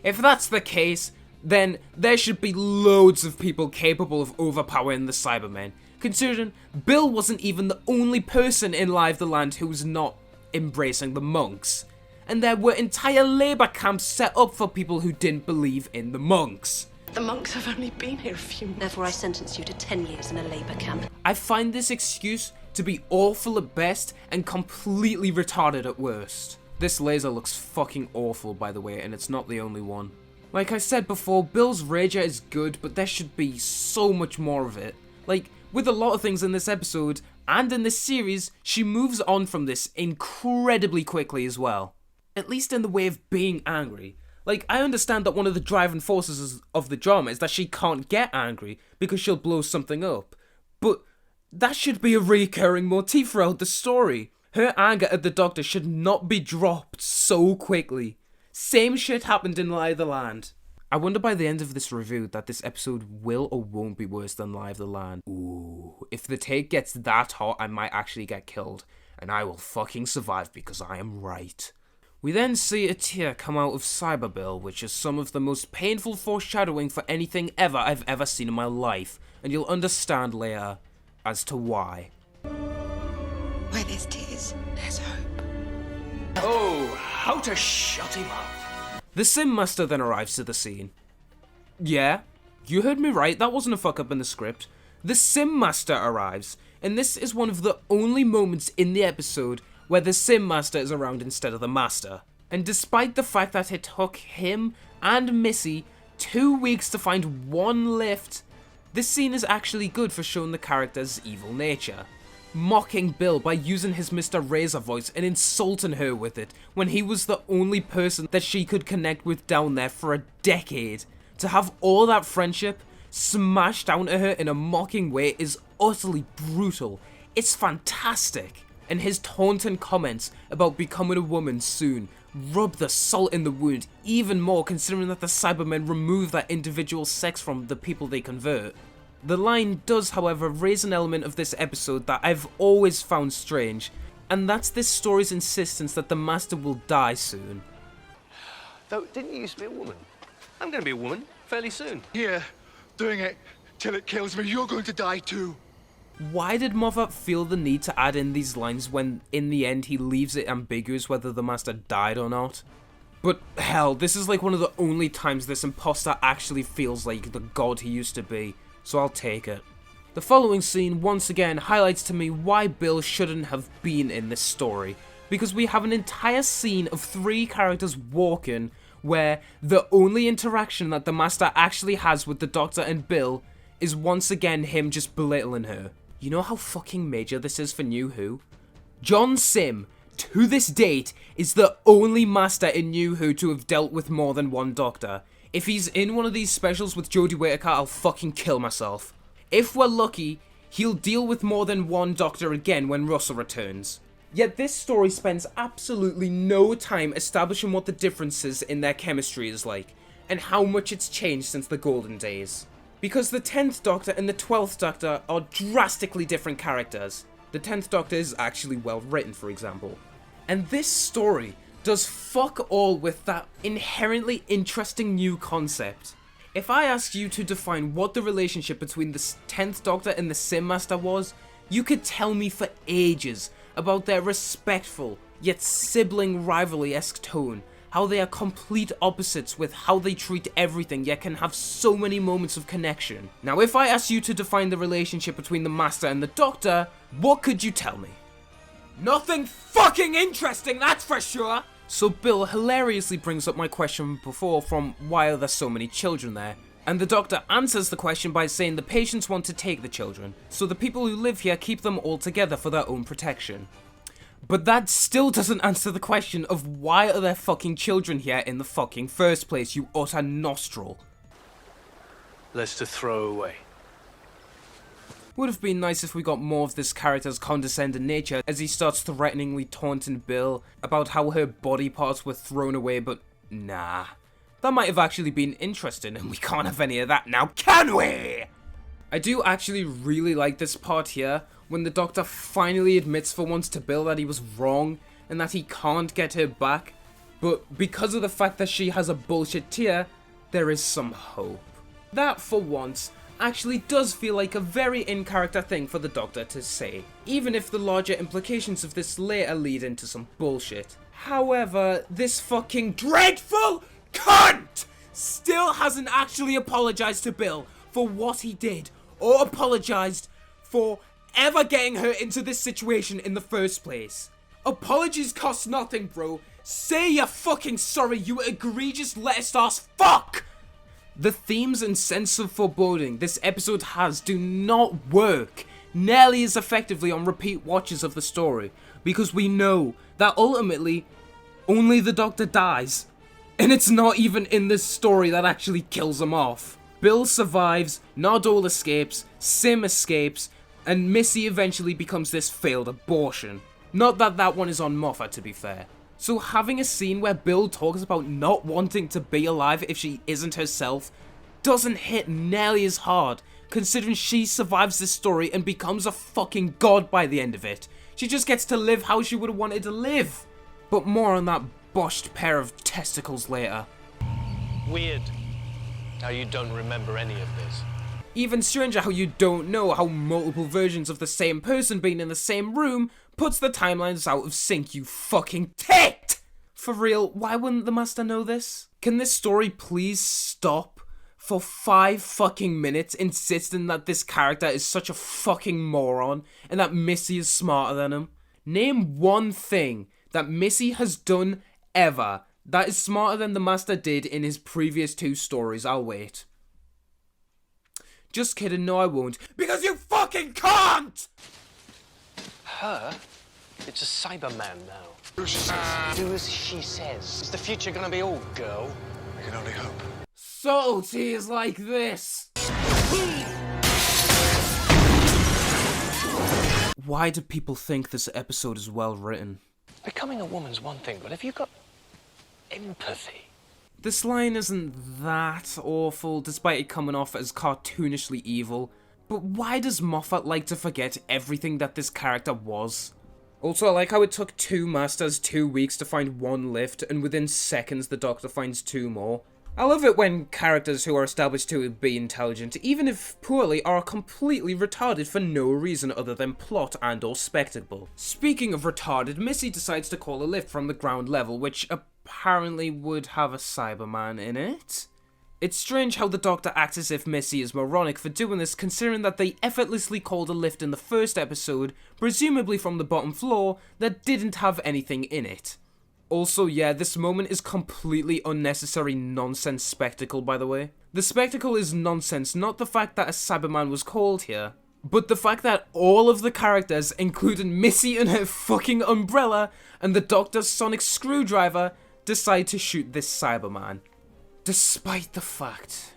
If that's the case, then there should be loads of people capable of overpowering the Cybermen, considering Bill wasn't even the only person in Live the Land who was not embracing the monks. And there were entire labour camps set up for people who didn't believe in the monks. The monks have only been here a few months. Therefore, I sentence you to 10 years in a labour camp. I find this excuse to be awful at best and completely retarded at worst. This laser looks fucking awful, by the way, and it's not the only one. Like I said before, Bill's rager is good, but there should be so much more of it. Like, with a lot of things in this episode, and in this series, she moves on from this incredibly quickly as well. At least in the way of being angry. Like, I understand that one of the driving forces of the drama is that she can't get angry because she'll blow something up. But that should be a recurring motif throughout the story. Her anger at the Doctor should not be dropped so quickly. Same shit happened in Live the Land. I wonder by the end of this review that this episode will or won't be worse than Live the Land. Ooh, if the take gets that hot, I might actually get killed. And I will fucking survive because I am right. We then see a tear come out of Cyberbill, which is some of the most painful foreshadowing for anything ever I've ever seen in my life. And you'll understand later as to why. Where there's tears, there's hope. Oh, how to shut him up. The Simm Master then arrives to the scene. Yeah, you heard me right, that wasn't a fuck up in the script. The Simm Master arrives, and this is one of the only moments in the episode where the Simm Master is around instead of the Master. And despite the fact that it took him and Missy 2 weeks to find one lift, This scene is actually good for showing the character's evil nature. Mocking Bill by using his Mr. Razor voice and insulting her with it when he was the only person that she could connect with down there for a decade. To have all that friendship smashed down to her in a mocking way is utterly brutal. It's fantastic. And his taunting comments about becoming a woman soon rub the salt in the wound even more, considering that the Cybermen remove that individual sex from the people they convert. The line does, however, raise an element of this episode that I've always found strange, and that's this story's insistence that the Master will die soon. Though, didn't you used to be a woman? I'm going to be a woman fairly soon. Here, doing it till it kills me. You're going to die too. Why did Moffat feel the need to add in these lines when, in the end, he leaves it ambiguous whether the Master died or not? But hell, this is like one of the only times this imposter actually feels like the god he used to be, so I'll take it. The following scene once again highlights to me why Bill shouldn't have been in this story, because we have an entire scene of 3 characters walking where the only interaction that the Master actually has with the Doctor and Bill is once again him just belittling her. You know how fucking major this is for New Who? John Simm, to this date, is the only Master in New Who to have dealt with more than one Doctor. If he's in one of these specials with Jodie Whittaker, I'll fucking kill myself. If we're lucky, he'll deal with more than one Doctor again when Russell returns. Yet this story spends absolutely no time establishing what the differences in their chemistry is like, and how much it's changed since the golden days. Because the 10th Doctor and the 12th Doctor are drastically different characters. The 10th Doctor is actually well written, for example. And this story does fuck all with that inherently interesting new concept. If I asked you to define what the relationship between the 10th Doctor and the Simm Master was, you could tell me for ages about their respectful, yet sibling rivalry-esque tone, how they are complete opposites with how they treat everything, yet can have so many moments of connection. Now, if I asked you to define the relationship between the Master and the Doctor, what could you tell me? Nothing fucking interesting, that's for sure! So Bill hilariously brings up my question before from why are there so many children there? And the Doctor answers the question by saying the patients want to take the children, so the people who live here keep them all together for their own protection. But that still doesn't answer the question of why are there fucking children here in the fucking first place, you utter nostril. Less to throw away. Would have been nice if we got more of this character's condescending nature as he starts threateningly taunting Bill about how her body parts were thrown away, but nah. That might have actually been interesting, and we can't have any of that now, can we? I do actually really like this part here, when the Doctor finally admits for once to Bill that he was wrong, and that he can't get her back, but because of the fact that she has a bullshit tear, there is some hope. That, for once, actually does feel like a very in-character thing for the Doctor to say, even if the larger implications of this later lead into some bullshit. However, this fucking dreadful cunt still hasn't actually apologized to Bill for what he did, or apologized for ever getting her into this situation in the first place. Apologies cost nothing, bro. Say you're fucking sorry, you egregious lettuce ass fuck! The themes and sense of foreboding this episode has do not work nearly as effectively on repeat watches of the story, because we know that ultimately only the Doctor dies, and it's not even in this story that actually kills him off. Bill survives, Nardole escapes, Simm escapes, and Missy eventually becomes this failed abortion. Not that that one is on Moffat, to be fair. So having a scene where Bill talks about not wanting to be alive if she isn't herself doesn't hit nearly as hard, considering she survives this story and becomes a fucking god by the end of it. She just gets to live how she would have wanted to live. But more on that botched pair of testicles later. Weird how you don't remember any of this. Even stranger how you don't know how multiple versions of the same person being in the same room puts the timelines out of sync, you fucking tit! For real, why wouldn't the Master know this? Can this story please stop for 5 fucking minutes insisting that this character is such a fucking moron and that Missy is smarter than him? Name one thing that Missy has done ever that is smarter than the Master did in his previous 2 stories. I'll wait. Just kidding, no I won't. Because you fucking can't! Her? It's a Cyberman now. Do as she says. Do as she says. Is the future gonna be all girl? I can only hope. Subtlety is like this. Why do people think this episode is well written? Becoming a woman's one thing, but have you got empathy? This line isn't that awful, despite it coming off as cartoonishly evil. But why does Moffat like to forget everything that this character was? Also, I like how it took 2 masters 2 weeks to find 1 lift, and within seconds the Doctor finds 2 more. I love it when characters who are established to be intelligent, even if poorly, are completely retarded for no reason other than plot and or spectacle. Speaking of retarded, Missy decides to call a lift from the ground level, which apparently would have a Cyberman in it. It's strange how the Doctor acts as if Missy is moronic for doing this, considering that they effortlessly called a lift in the first episode, presumably from the bottom floor, that didn't have anything in it. Also, yeah, this moment is completely unnecessary nonsense spectacle, by the way. The spectacle is nonsense, not the fact that a Cyberman was called here, but the fact that all of the characters, including Missy and her fucking umbrella, and the Doctor's sonic screwdriver, decide to shoot this Cyberman. Despite the fact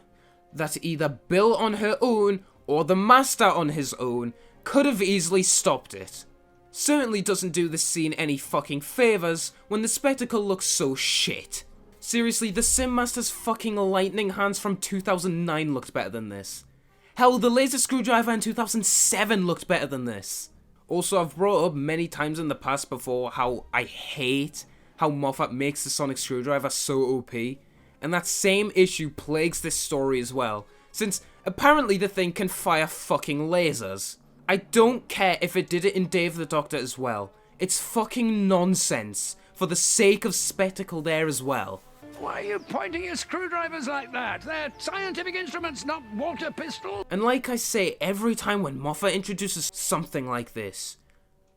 that either Bill on her own, or the Master on his own, could have easily stopped it. Certainly doesn't do this scene any fucking favours when the spectacle looks so shit. Seriously, the Simm Master's fucking lightning hands from 2009 looked better than this. Hell, the laser screwdriver in 2007 looked better than this. Also, I've brought up many times in the past before how I hate how Moffat makes the sonic screwdriver so OP, and that same issue plagues this story as well, since apparently the thing can fire fucking lasers. I don't care if it did it in Day of the Doctor as well. It's fucking nonsense, for the sake of spectacle there as well. Why are you pointing your screwdrivers like that? They're scientific instruments, not water pistols. And like I say every time when Moffat introduces something like this,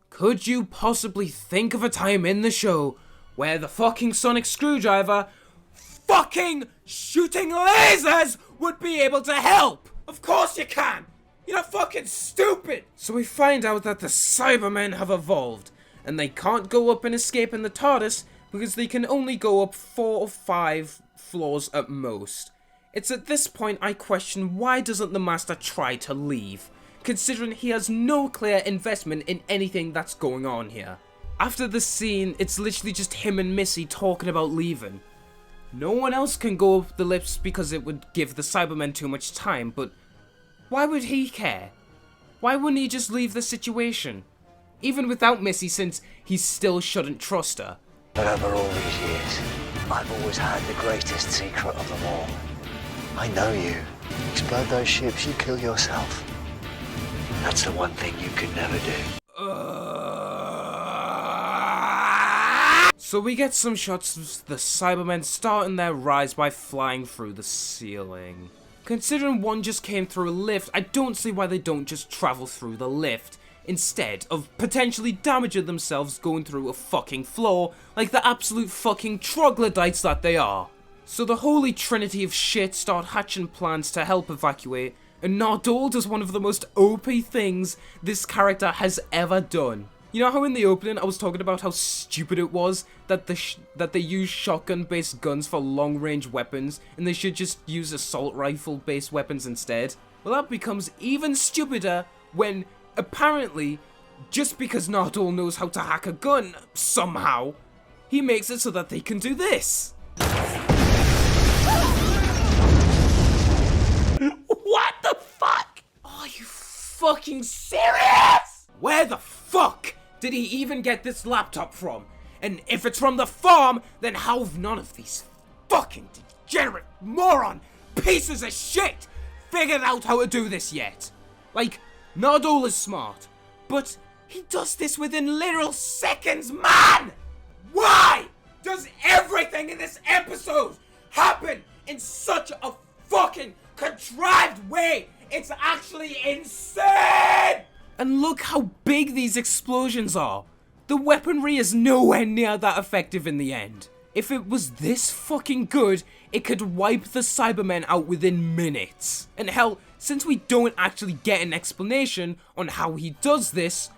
could you possibly think of a time in the show where the fucking sonic screwdriver fucking shooting lasers would be able to help? Of course you can! You're not fucking stupid! So we find out that the Cybermen have evolved, and they can't go up and escape in the TARDIS because they can only go up 4 or 5 floors at most. It's at this point I question why doesn't the Master try to leave, considering he has no clear investment in anything that's going on here. After the scene, it's literally just him and Missy talking about leaving. No one else can go up the lifts because it would give the Cybermen too much time, but why would he care? Why wouldn't he just leave the situation? Even without Missy, since he still shouldn't trust her. But over all these years, I've always had the greatest secret of them all. I know you. Explode those ships, you kill yourself. That's the one thing you could never do. So we get some shots of the Cybermen starting their rise by flying through the ceiling. Considering one just came through a lift, I don't see why they don't just travel through the lift, instead of potentially damaging themselves going through a fucking floor like the absolute fucking troglodytes that they are. So the holy trinity of shit start hatching plans to help evacuate, and Nardole does one of the most OP things this character has ever done. You know how in the opening I was talking about how stupid it was that they use shotgun-based guns for long-range weapons and they should just use assault rifle-based weapons instead? Well, that becomes even stupider when, apparently, just because Nardole knows how to hack a gun, somehow, he makes it so that they can do this. What the fuck? Are you fucking serious? Where the fuck did he even get this laptop from? And if it's from the farm, then how have none of these fucking degenerate moron pieces of shit figured out how to do this yet? Like, Nardole is smart, but he does this within literal seconds, man! Why does everything in this episode happen in such a fucking contrived way? It's actually insane! And look how big these explosions are. The weaponry is nowhere near that effective in the end. If it was this fucking good, it could wipe the Cybermen out within minutes. And hell, since we don't actually get an explanation on how he does this,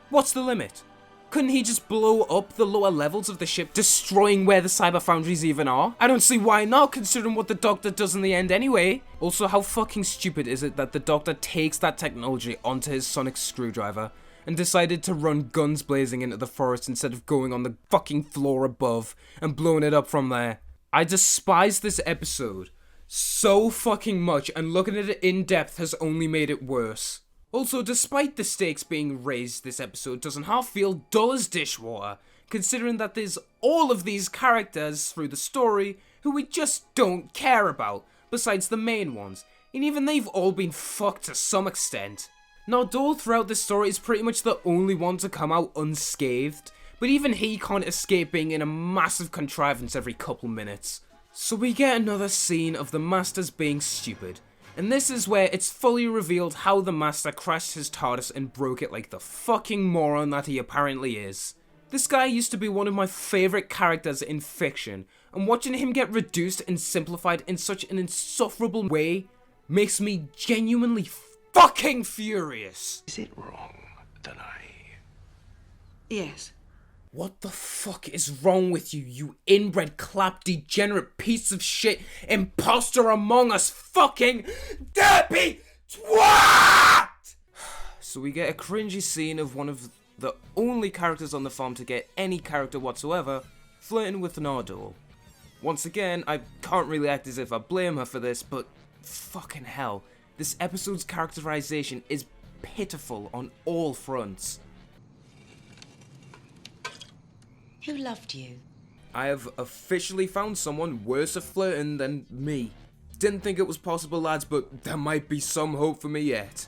what's the limit? Couldn't he just blow up the lower levels of the ship, destroying where the cyber foundries even are? I don't see why not, considering what the Doctor does in the end anyway. Also, how fucking stupid is it that the Doctor takes that technology onto his sonic screwdriver and decided to run guns blazing into the forest instead of going on the fucking floor above and blowing it up from there? I despise this episode so fucking much, and looking at it in depth has only made it worse. Also, despite the stakes being raised, this episode doesn't half feel dull as dishwater, considering that there's all of these characters through the story who we just don't care about, besides the main ones, and even they've all been fucked to some extent. Nardole throughout this story is pretty much the only one to come out unscathed, but even he can't escape being in a massive contrivance every couple minutes. So we get another scene of the Masters being stupid. And this is where it's fully revealed how the Master crashed his TARDIS and broke it like the fucking moron that he apparently is. This guy used to be one of my favourite characters in fiction, and watching him get reduced and simplified in such an insufferable way makes me genuinely fucking furious. Is it wrong that I... Yes. What the fuck is wrong with you, you inbred clap degenerate piece of shit, imposter among us fucking derpy twat! So we get a cringy scene of one of the only characters on the farm to get any character whatsoever flirting with Nardole. Once again, I can't really act as if I blame her for this, but fucking hell, this episode's characterization is pitiful on all fronts. Who loved you? I have officially found someone worse at flirting than me. Didn't think it was possible, lads, but there might be some hope for me yet.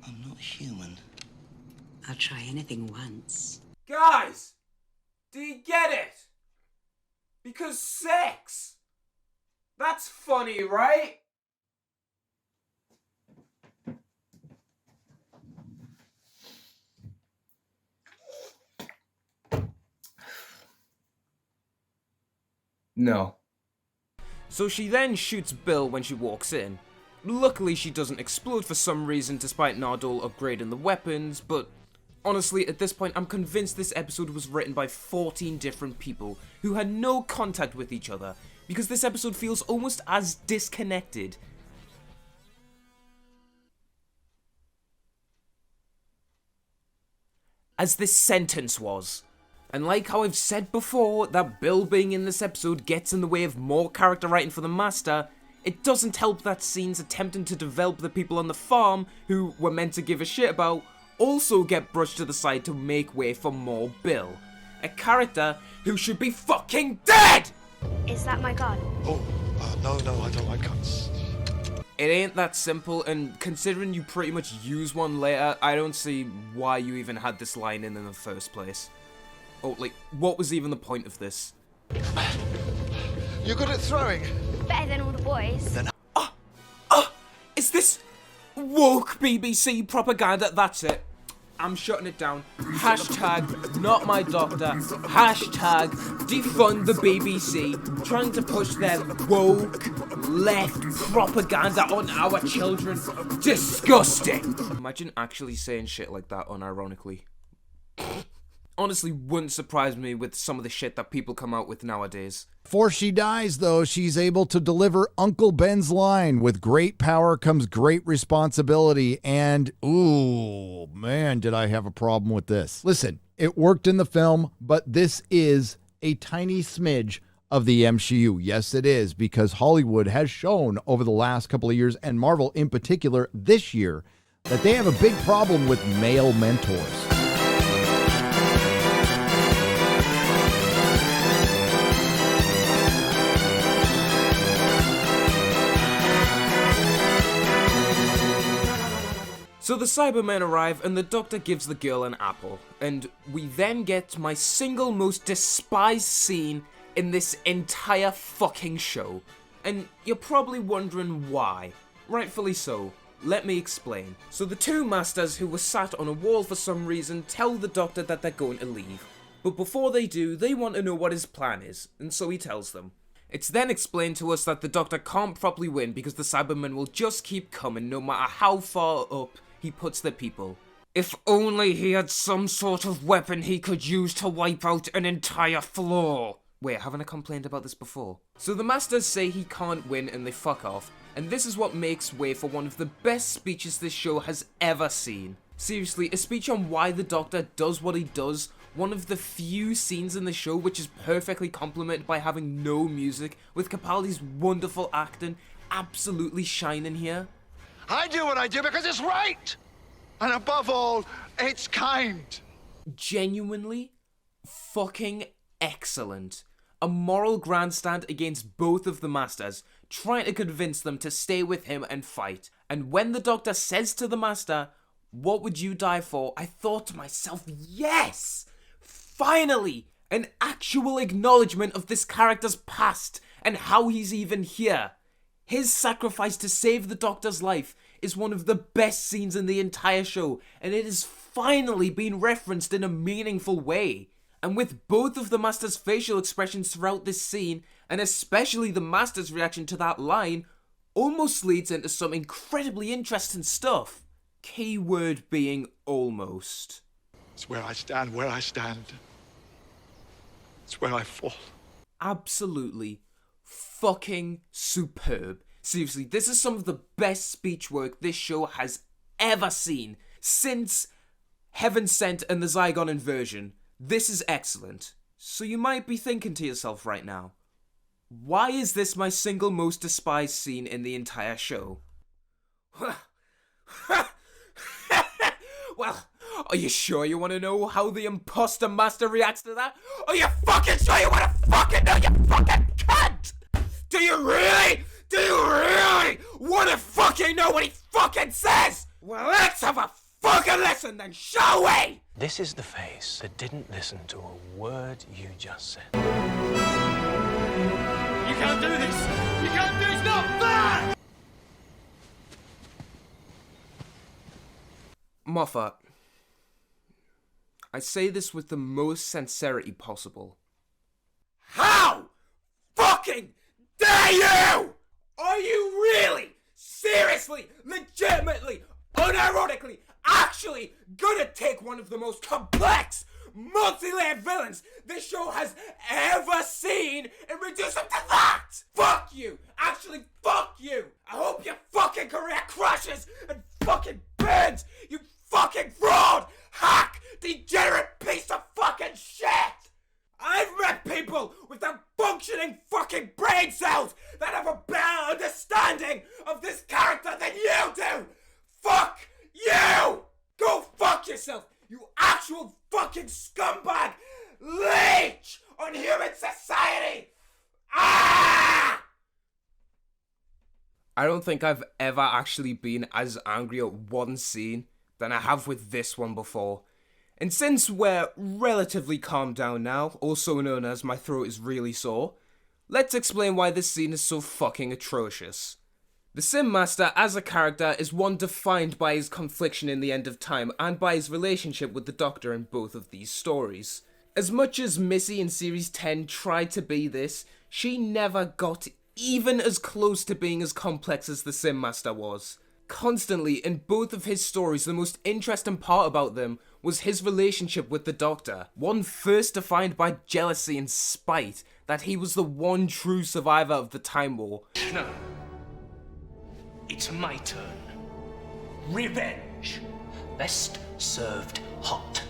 I'm not human. I'll try anything once. Guys! Do you get it? Because sex! That's funny, right? No. So she then shoots Bill when she walks in. Luckily she doesn't explode for some reason despite Nardole upgrading the weapons, but honestly at this point I'm convinced this episode was written by 14 different people who had no contact with each other, because this episode feels almost as disconnected as this sentence was. And like how I've said before, that Bill being in this episode gets in the way of more character writing for the Master, it doesn't help that scenes attempting to develop the people on the farm, who we're meant to give a shit about, also get brushed to the side to make way for more Bill. A character who should be fucking dead! Is that my gun? Oh, no, I don't like guns. It ain't that simple, and considering you pretty much use one later, I don't see why you even had this line in the first place. Oh, like, what was even the point of this? You're good at throwing. Better than all the boys. Is this woke BBC propaganda? That's it. I'm shutting it down. Hashtag not my doctor. Hashtag defund the BBC. Trying to push their woke left propaganda on our children. Disgusting. Imagine actually saying shit like that unironically. Honestly wouldn't surprise me with some of the shit that people come out with nowadays. Before she dies, though, she's able to deliver Uncle Ben's line, with great power comes great responsibility, and ooh, man, did I have a problem with this. Listen, it worked in the film, but this is a tiny smidge of the MCU. Yes, it is, because Hollywood has shown over the last couple of years, and Marvel in particular this year, that they have a big problem with male mentors. So the Cybermen arrive and the Doctor gives the girl an apple, and we then get my single most despised scene in this entire fucking show. And you're probably wondering why. Rightfully so. Let me explain. So the two Masters who were sat on a wall for some reason tell the Doctor that they're going to leave. But before they do, they want to know what his plan is, and so he tells them. It's then explained to us that the Doctor can't properly win because the Cybermen will just keep coming no matter how far up he puts the people. If only he had some sort of weapon he could use to wipe out an entire floor. Wait, haven't I complained about this before? So the Masters say he can't win and they fuck off, and this is what makes way for one of the best speeches this show has ever seen. Seriously, a speech on why the Doctor does what he does, one of the few scenes in the show which is perfectly complemented by having no music, with Capaldi's wonderful acting absolutely shining here. I do what I do because it's right! And above all, it's kind. Genuinely fucking excellent. A moral grandstand against both of the Masters, trying to convince them to stay with him and fight. And when the Doctor says to the Master, "What would you die for?" I thought to myself, yes! Finally! An actual acknowledgement of this character's past and how he's even here. His sacrifice to save the Doctor's life is one of the best scenes in the entire show, and it has finally been referenced in a meaningful way. And with both of the Master's facial expressions throughout this scene, and especially the Master's reaction to that line, almost leads into some incredibly interesting stuff. Keyword being almost. It's where I stand, where I stand. It's where I fall. Absolutely fucking superb. Seriously, this is some of the best speech work this show has ever seen since Heaven Sent and the Zygon Inversion. This is excellent. So you might be thinking to yourself right now, why is this my single most despised scene in the entire show? Well, are you sure you want to know how the Imposter Master reacts to that? Are you fucking sure you want to fucking know, you fucking cunt? Do you really? Do you really want to fucking know what he fucking says? Well, let's have a fucking listen then, shall we? This is the face that didn't listen to a word you just said. You can't do this! You can't do this! Not fair! Moffat, I say this with the most sincerity possible. How fucking dare you? Are you really, seriously, legitimately, unironically, actually gonna take one of the most complex, multi-layered villains this show has ever seen and reduce him to that? Fuck you! Actually, fuck you! I hope your fucking career crashes and fucking burns, you fucking fraud, hack, degenerate piece of fucking shit! I've met people without functioning fucking brain cells that have a better understanding of this character than you do! Fuck you! Go fuck yourself, you actual fucking scumbag! Leech on human society! Ah! I don't think I've ever actually been as angry at one scene than I have with this one before. And since we're relatively calmed down now, also known as my throat is really sore, let's explain why this scene is so fucking atrocious. The Simm Master as a character is one defined by his confliction in the end of time and by his relationship with the Doctor in both of these stories. As much as Missy in Series 10 tried to be this, she never got even as close to being as complex as the Simm Master was. Constantly, in both of his stories, the most interesting part about them was his relationship with the Doctor. One first defined by jealousy and spite, that he was the one true survivor of the Time War. No. It's my turn. Revenge. Best served hot.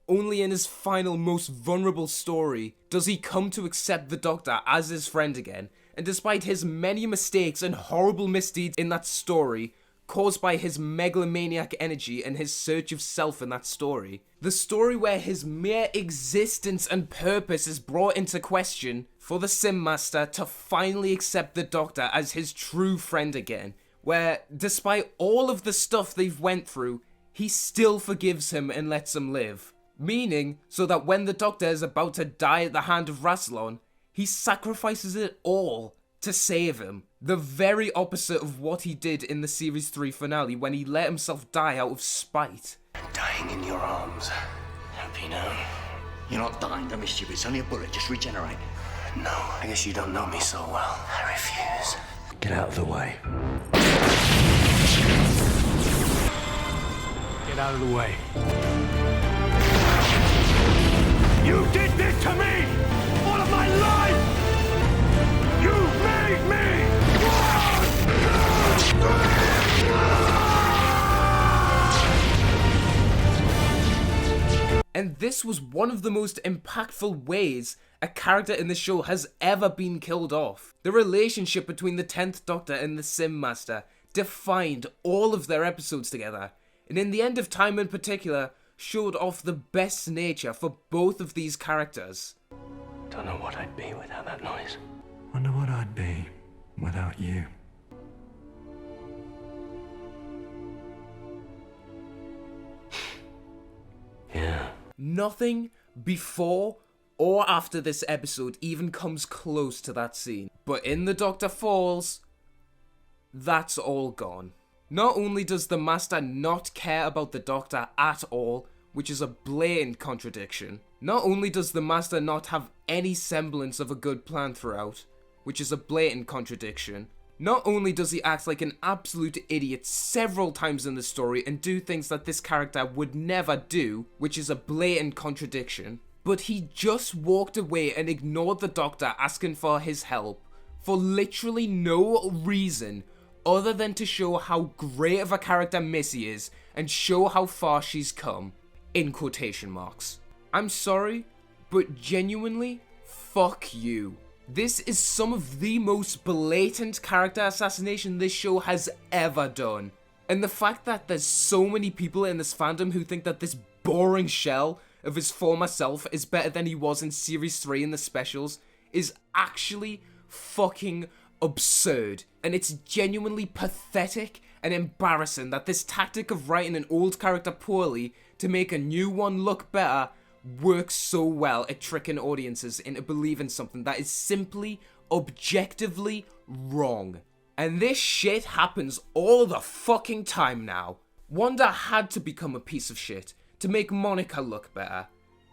Only in his final, most vulnerable story does he come to accept the Doctor as his friend again, and despite his many mistakes and horrible misdeeds in that story, caused by his megalomaniac energy and his search of self in that story. The story where his mere existence and purpose is brought into question for the Simm Master to finally accept the Doctor as his true friend again, where, despite all of the stuff they've went through, he still forgives him and lets him live. Meaning, so that when the Doctor is about to die at the hand of Rassilon, he sacrifices it all to save him. The very opposite of what he did in the Series 3 finale when he let himself die out of spite. Dying in your arms. Happy now? You're not dying, don't be stupid. It's only a bullet. Just regenerate. No, I guess you don't know me so well. I refuse. Get out of the way. Get out of the way. You did this to me! All of my life! You made me! And this was one of the most impactful ways a character in the show has ever been killed off. The relationship between the 10th Doctor and the Simm Master defined all of their episodes together, and in the end of time in particular, showed off the best nature for both of these characters. Don't know what I'd be without that noise. Wonder what I'd be without you. Yeah. Nothing before or after this episode even comes close to that scene. But in The Doctor Falls, that's all gone. Not only does the Master not care about the Doctor at all, which is a blatant contradiction, not only does the Master not have any semblance of a good plan throughout, which is a blatant contradiction, not only does he act like an absolute idiot several times in the story and do things that this character would never do, which is a blatant contradiction, but he just walked away and ignored the Doctor asking for his help for literally no reason other than to show how great of a character Missy is and show how far she's come. In quotation marks. I'm sorry, but genuinely, fuck you. This is some of the most blatant character assassination this show has ever done. And the fact that there's so many people in this fandom who think that this boring shell of his former self is better than he was in Series 3 in the specials is actually fucking absurd. And it's genuinely pathetic and embarrassing that this tactic of writing an old character poorly to make a new one look better works so well at tricking audiences into believing something that is simply, objectively wrong. And this shit happens all the fucking time now. Wanda had to become a piece of shit to make Monica look better.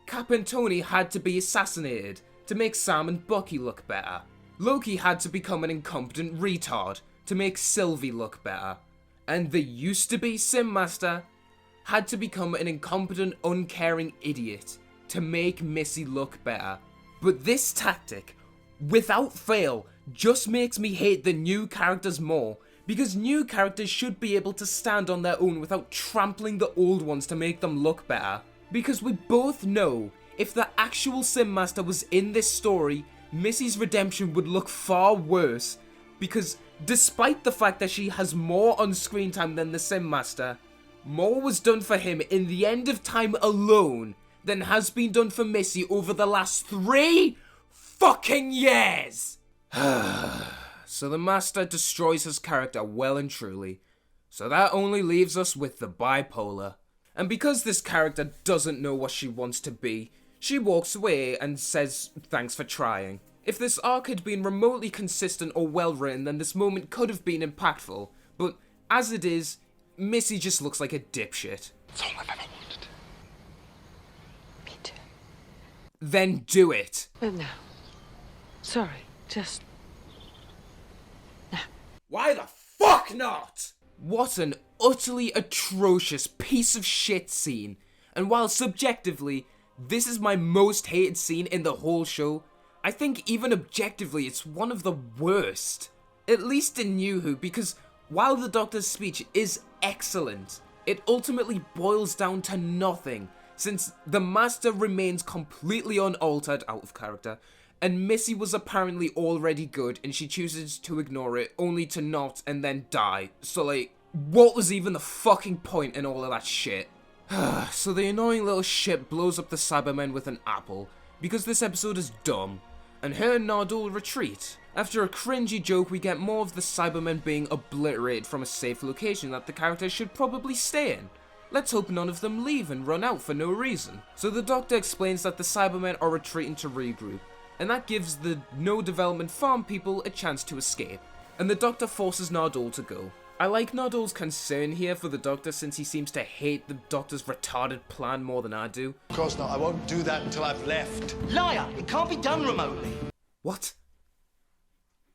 Cap and Tony had to be assassinated to make Sam and Bucky look better. Loki had to become an incompetent retard to make Sylvie look better. And the used-to-be Simm Master had to become an incompetent, uncaring idiot to make Missy look better. But this tactic, without fail, just makes me hate the new characters more, because new characters should be able to stand on their own without trampling the old ones to make them look better. Because we both know, if the actual Simm Master was in this story, Missy's redemption would look far worse, because despite the fact that she has more on-screen time than the Simm Master, more was done for him in the end of time alone than has been done for Missy over the last 3 fucking years! So the Master destroys his character well and truly, so that only leaves us with the bipolar. And because this character doesn't know what she wants to be, she walks away and says thanks for trying. If this arc had been remotely consistent or well written, then this moment could have been impactful, but as it is, Missy just looks like a dipshit. That's all I've ever wanted. Me too. Then do it. But no. Sorry, just... no. Why the fuck not? What an utterly atrocious piece of shit scene. And while subjectively, this is my most hated scene in the whole show, I think even objectively it's one of the worst. At least in New Who, because while the Doctor's speech is excellent, it ultimately boils down to nothing, since the Master remains completely unaltered out of character, and Missy was apparently already good and she chooses to ignore it only to not and then die. So like, what was even the fucking point in all of that shit? So the annoying little shit blows up the Cybermen with an apple, because this episode is dumb, and her and Nardole retreat. After a cringy joke, we get more of the Cybermen being obliterated from a safe location that the characters should probably stay in. Let's hope none of them leave and run out for no reason. So the Doctor explains that the Cybermen are retreating to regroup, and that gives the no development farm people a chance to escape, and the Doctor forces Nardole to go. I like Nardole's concern here for the Doctor since he seems to hate the Doctor's retarded plan more than I do. Of course not. I won't do that until I've left. Liar! It can't be done remotely. What?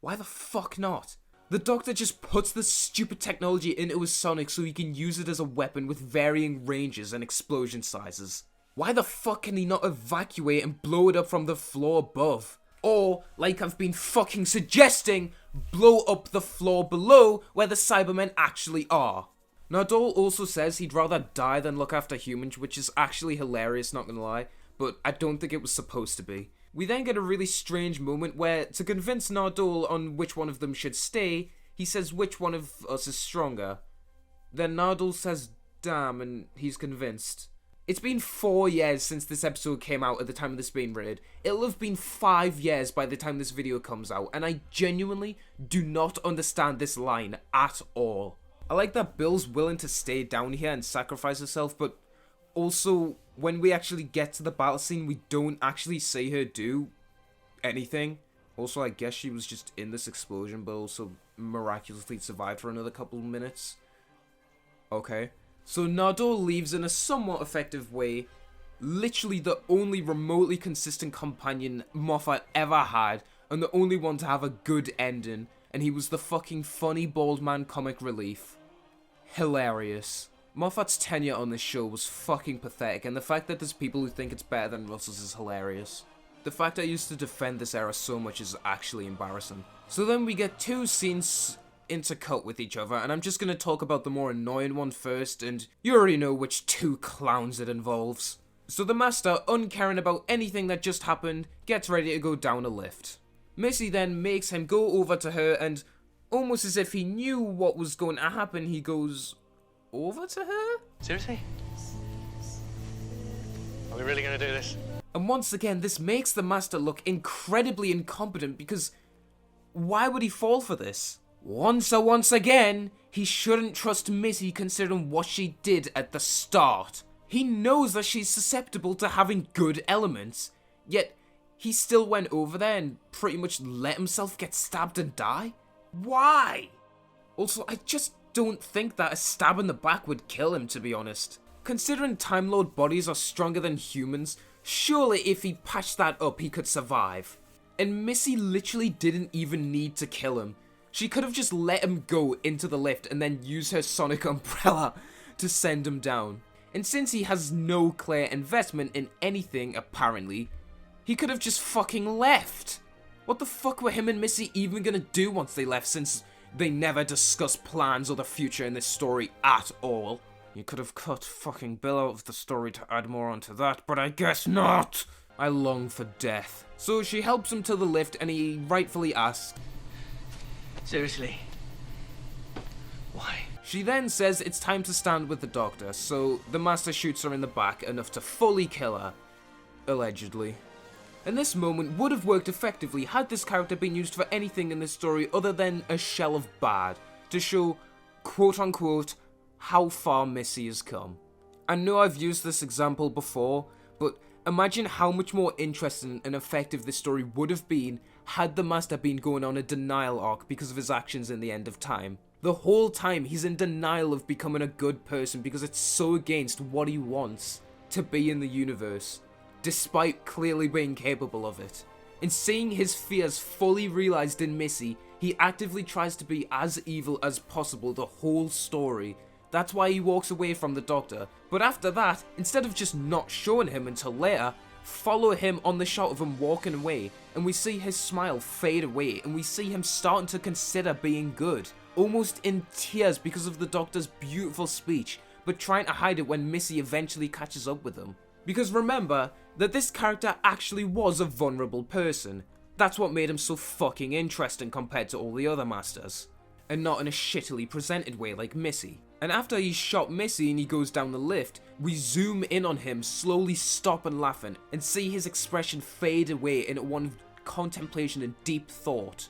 Why the fuck not? The Doctor just puts this stupid technology into his Sonic so he can use it as a weapon with varying ranges and explosion sizes. Why the fuck can he not evacuate and blow it up from the floor above? Or, like I've been fucking suggesting, blow up the floor below where the Cybermen actually are. Nardole also says he'd rather die than look after humans, which is actually hilarious, not gonna lie, but I don't think it was supposed to be. We then get a really strange moment where, to convince Nardole on which one of them should stay, he says which one of us is stronger. Then Nardole says damn, and he's convinced. It's been 4 years since this episode came out at the time of this being rated. It'll have been 5 years by the time this video comes out, and I genuinely do not understand this line at all. I like that Bill's willing to stay down here and sacrifice herself, but also, when we actually get to the battle scene, we don't actually see her do anything. Also, I guess she was just in this explosion, but also miraculously survived for another couple of minutes. Okay. So Nardole leaves in a somewhat effective way, literally the only remotely consistent companion Moffat ever had, and the only one to have a good ending, and he was the fucking funny bald man comic relief. Hilarious. Moffat's tenure on this show was fucking pathetic, and the fact that there's people who think it's better than Russell's is hilarious. The fact I used to defend this era so much is actually embarrassing. So then we get 2 scenes intercut with each other, and I'm just going to talk about the more annoying one first, and you already know which 2 clowns it involves. So the Master, uncaring about anything that just happened, gets ready to go down a lift. Missy then makes him go over to her, and almost as if he knew what was going to happen, he goes over to her? Seriously? Are we really going to do this? And once again, this makes the Master look incredibly incompetent, because why would he fall for this? Once again, he shouldn't trust Missy considering what she did at the start. He knows that she's susceptible to having good elements, yet he still went over there and pretty much let himself get stabbed and die? Why? Also, I just don't think that a stab in the back would kill him, to be honest. Considering Time Lord bodies are stronger than humans, surely if he patched that up he could survive. And Missy literally didn't even need to kill him. She could have just let him go into the lift and then use her sonic umbrella to send him down. And since he has no clear investment in anything, apparently, he could have just fucking left. What the fuck were him and Missy even gonna do once they left, since they never discuss plans or the future in this story at all? You could have cut fucking Bill out of the story to add more onto that, but I guess not. I long for death. So she helps him to the lift and he rightfully asks, Seriously? Why? She then says it's time to stand with the Doctor, so the Master shoots her in the back enough to fully kill her. Allegedly. And this moment would have worked effectively had this character been used for anything in this story other than a shell of bad, to show, quote unquote, how far Missy has come. I know I've used this example before, but imagine how much more interesting and effective this story would have been had the Master been going on a denial arc because of his actions in the end of time. The whole time he's in denial of becoming a good person because it's so against what he wants to be in the universe, despite clearly being capable of it. In seeing his fears fully realized in Missy, he actively tries to be as evil as possible the whole story. That's why he walks away from the Doctor. But after that, instead of just not showing him until later, follow him on the shot of him walking away, and we see his smile fade away, and we see him starting to consider being good, almost in tears because of the Doctor's beautiful speech, but trying to hide it when Missy eventually catches up with him. Because remember that this character actually was a vulnerable person. That's what made him so fucking interesting compared to all the other Masters, and not in a shittily presented way like Missy. And after he's shot Missy and he goes down the lift, we zoom in on him slowly stopping laughing and see his expression fade away into one of contemplation and deep thought.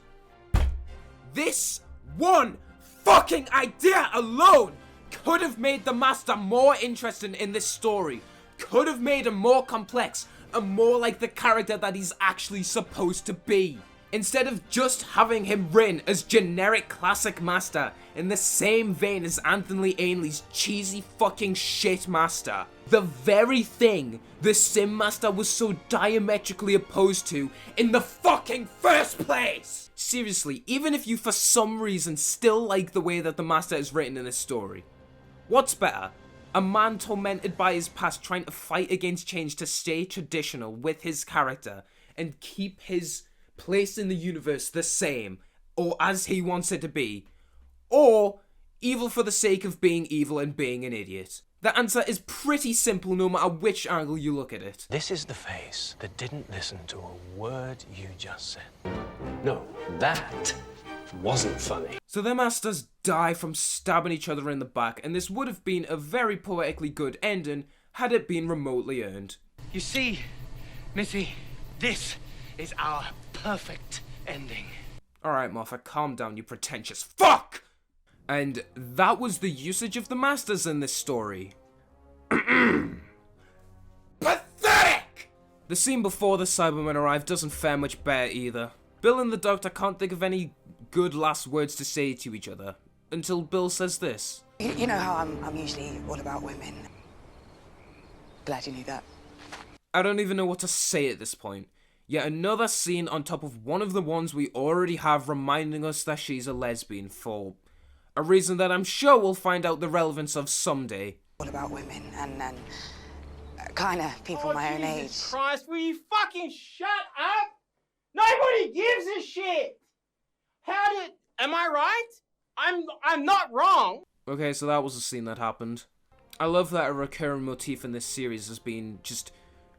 This one fucking idea alone could have made the Master more interesting in this story, could have made him more complex and more like the character that he's actually supposed to be. instead of just having him written as generic classic master in the same vein as Anthony Ainley's cheesy fucking shit master. The very thing the Simm Master was so diametrically opposed to in the fucking first place! Seriously, even if you for some reason still like the way that the master is written in this story, what's better? A man tormented by his past trying to fight against change to stay traditional with his character and keep his place in the universe the same, or as he wants it to be, or evil for the sake of being evil and being an idiot? The answer is pretty simple no matter which angle you look at it. This is the face that didn't listen to a word you just said. No, that wasn't funny. So their masters die from stabbing each other in the back, and this would have been a very poetically good ending had it been remotely earned. You see, Missy, this is our perfect ending. Alright, Moffat, calm down, you pretentious fuck! And that was the usage of the masters in this story. Pathetic! The scene before the Cybermen arrive doesn't fare much better either. Bill and the Doctor can't think of any good last words to say to each other, until Bill says this. You know how I'm usually all about women. Glad you knew that. I don't even know what to say at this point. Yet another scene on top of one of the ones we already have reminding us that she's a lesbian for a reason that I'm sure we'll find out the relevance of someday. All about women and kind of people my own age. Jesus Christ, will you fucking shut up? Nobody gives a shit! Am I right? I'm not wrong. Okay, so that was a scene that happened. I love that a recurring motif in this series has been just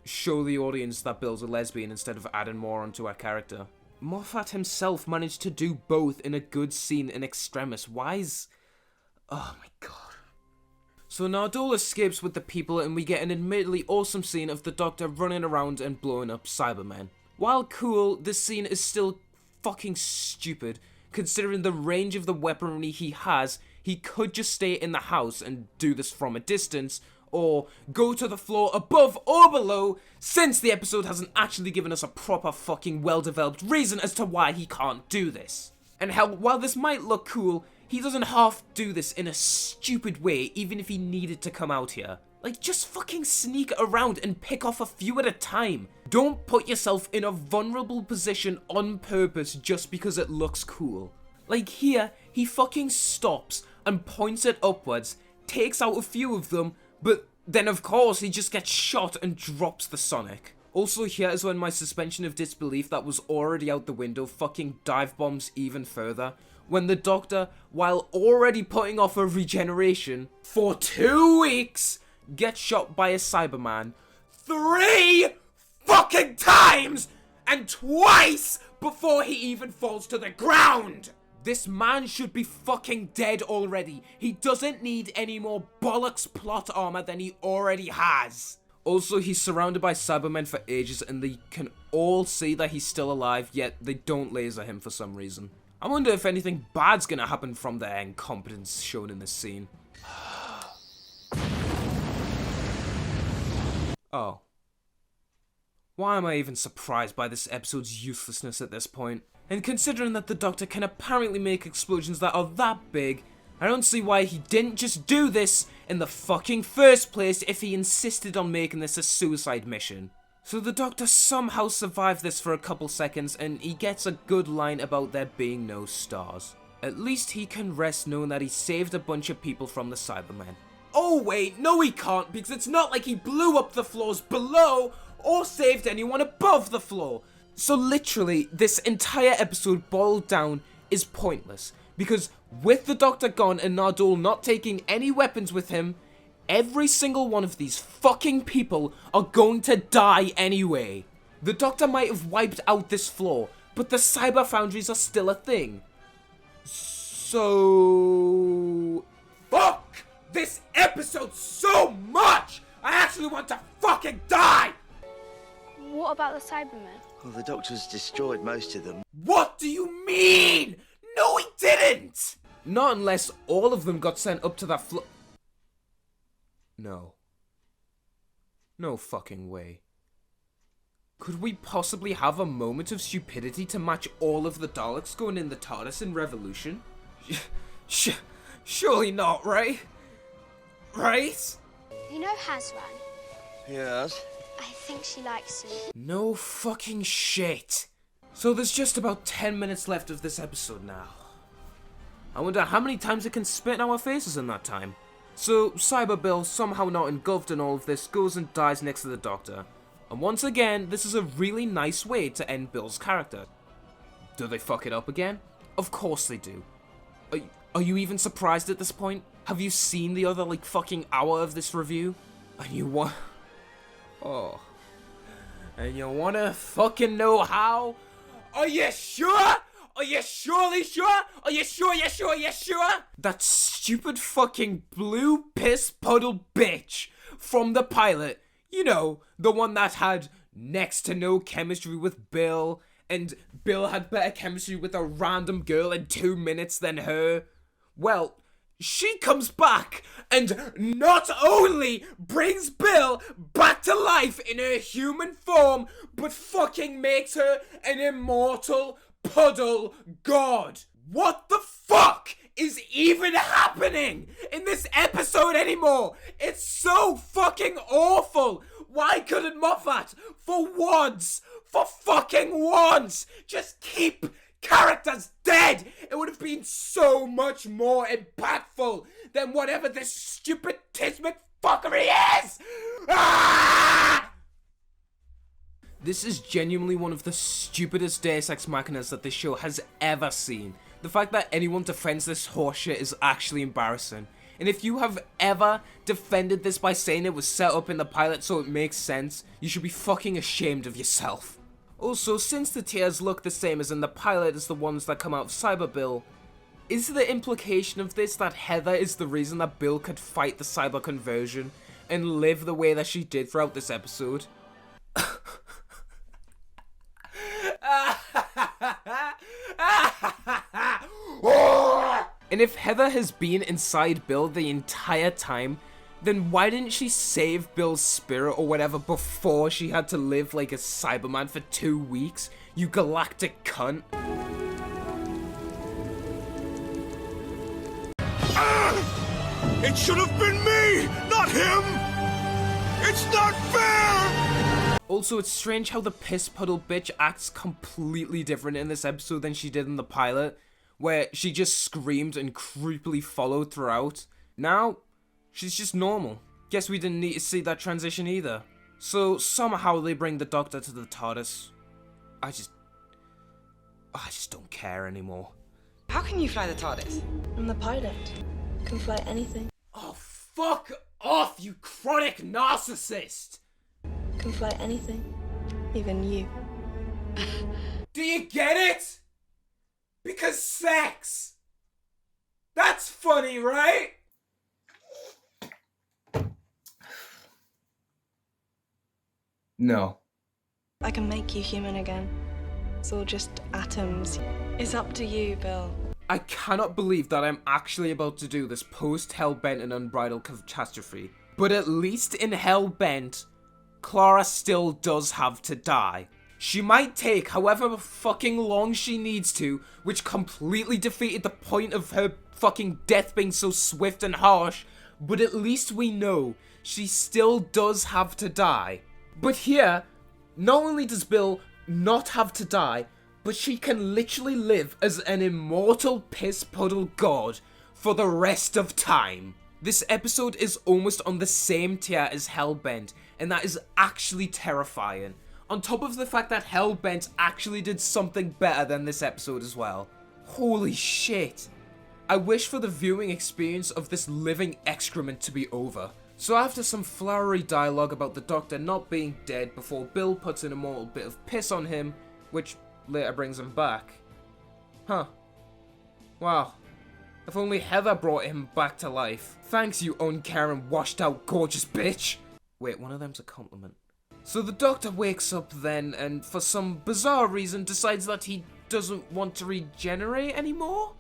show the audience that Bill's a lesbian instead of adding more onto her character. Moffat himself managed to do both in a good scene in extremis. Oh my god. So Nardole escapes with the people and we get an admittedly awesome scene of the Doctor running around and blowing up Cybermen. While cool, this scene is still fucking stupid. Considering the range of the weaponry he has, he could just stay in the house and do this from a distance, or go to the floor above or below, since the episode hasn't actually given us a proper fucking well-developed reason as to why he can't do this. And hell, while this might look cool, he doesn't half do this in a stupid way even if he needed to come out here. Like, just fucking sneak around and pick off a few at a time. Don't put yourself in a vulnerable position on purpose just because it looks cool. Like here, he fucking stops and points it upwards, takes out a few of them, but then of course he just gets shot and drops the Sonic. Also here is when my suspension of disbelief that was already out the window fucking dive bombs even further. When the Doctor, while already putting off a regeneration for 2 weeks, gets shot by a Cyberman 3 fucking times and twice before he even falls to the ground. This man should be fucking dead already. He doesn't need any more bollocks plot armor than he already has. Also, he's surrounded by Cybermen for ages and they can all see that he's still alive, yet they don't laser him for some reason. I wonder if anything bad's gonna happen from their incompetence shown in this scene. Oh. Why am I even surprised by this episode's uselessness at this point? And considering that the Doctor can apparently make explosions that are that big, I don't see why he didn't just do this in the fucking first place if he insisted on making this a suicide mission. So the Doctor somehow survived this for a couple seconds and he gets a good line about there being no stars. At least he can rest knowing that he saved a bunch of people from the Cybermen. Oh wait, no he can't, because it's not like he blew up the floors below or saved anyone above the floor. So literally, this entire episode boiled down is pointless, because with the Doctor gone and Nardole not taking any weapons with him, every single one of these fucking people are going to die anyway. The Doctor might have wiped out this floor, but the cyber foundries are still a thing. So... fuck this episode so much! I actually want to fucking die! What about the Cybermen? Well, the Doctor's destroyed most of them. What do you mean? No, he didn't! Not unless all of them got sent up to that floor. No. No fucking way. Could we possibly have a moment of stupidity to match all of the Daleks going in the TARDIS in Revolution? Surely not, right? Right? You know Hasran? Yes. I think she likes you. No fucking shit. So there's just about 10 minutes left of this episode now. I wonder how many times it can spit in our faces in that time. So Cyber Bill, somehow not engulfed in all of this, goes and dies next to the Doctor. And once again, this is a really nice way to end Bill's character. Do they fuck it up again? Of course they do. Are you even surprised at this point? Have you seen the other, like, fucking hour of this review? And you want... Oh. And you wanna fucking know how? Are you sure? Are you surely sure? Are you sure, you sure, you sure? That stupid fucking blue piss puddle bitch from the pilot. You know, the one that had next to no chemistry with Bill, and Bill had better chemistry with a random girl in 2 minutes than her. Well, she comes back and not only brings Bill back to life in her human form, but fucking makes her an immortal puddle god. What the fuck is even happening in this episode anymore? It's so fucking awful. Why couldn't Moffat, for once, for fucking once, just keep characters dead? It would have been so much more impactful than whatever this stupid Tismic fuckery is! Ah! This is genuinely one of the stupidest Deus Ex Machinas that this show has ever seen. The fact that anyone defends this horseshit is actually embarrassing. And if you have ever defended this by saying it was set up in the pilot so it makes sense, you should be fucking ashamed of yourself. Also, since the tears look the same as in the pilot as the ones that come out of Cyber Bill, is the implication of this that Heather is the reason that Bill could fight the cyber conversion and live the way that she did throughout this episode? And if Heather has been inside Bill the entire time, then why didn't she save Bill's spirit or whatever before she had to live like a Cyberman for 2 weeks? You galactic cunt. It should have been me, not him! It's not fair! Also, it's strange how the piss puddle bitch acts completely different in this episode than she did in the pilot, where she just screamed and creepily followed throughout. Now, she's just normal. Guess we didn't need to see that transition either. So somehow they bring the Doctor to the TARDIS. I just don't care anymore. How can you fly the TARDIS? I'm the pilot. Can fly anything. Oh, fuck off, you chronic narcissist! Can fly anything. Even you. Do you get it? Because sex! That's funny, right? No. I can make you human again. It's all just atoms. It's up to you, Bill. I cannot believe that I'm actually about to do this post-Hellbent and Unbridled Catastrophe. But at least in Hellbent, Clara still does have to die. She might take however fucking long she needs to, which completely defeated the point of her fucking death being so swift and harsh, but at least we know she still does have to die. But here, not only does Bill not have to die, but she can literally live as an immortal piss puddle god for the rest of time. This episode is almost on the same tier as Hellbent, and that is actually terrifying. On top of the fact that Hellbent actually did something better than this episode as well. Holy shit. I wish for the viewing experience of this living excrement to be over. So after some flowery dialogue about the Doctor not being dead before Bill puts an immortal bit of piss on him, which later brings him back. Huh. Wow. If only Heather brought him back to life. Thanks, you uncaring, washed out, gorgeous bitch. Wait, one of them's a compliment. So the Doctor wakes up then, and for some bizarre reason decides that he doesn't want to regenerate anymore?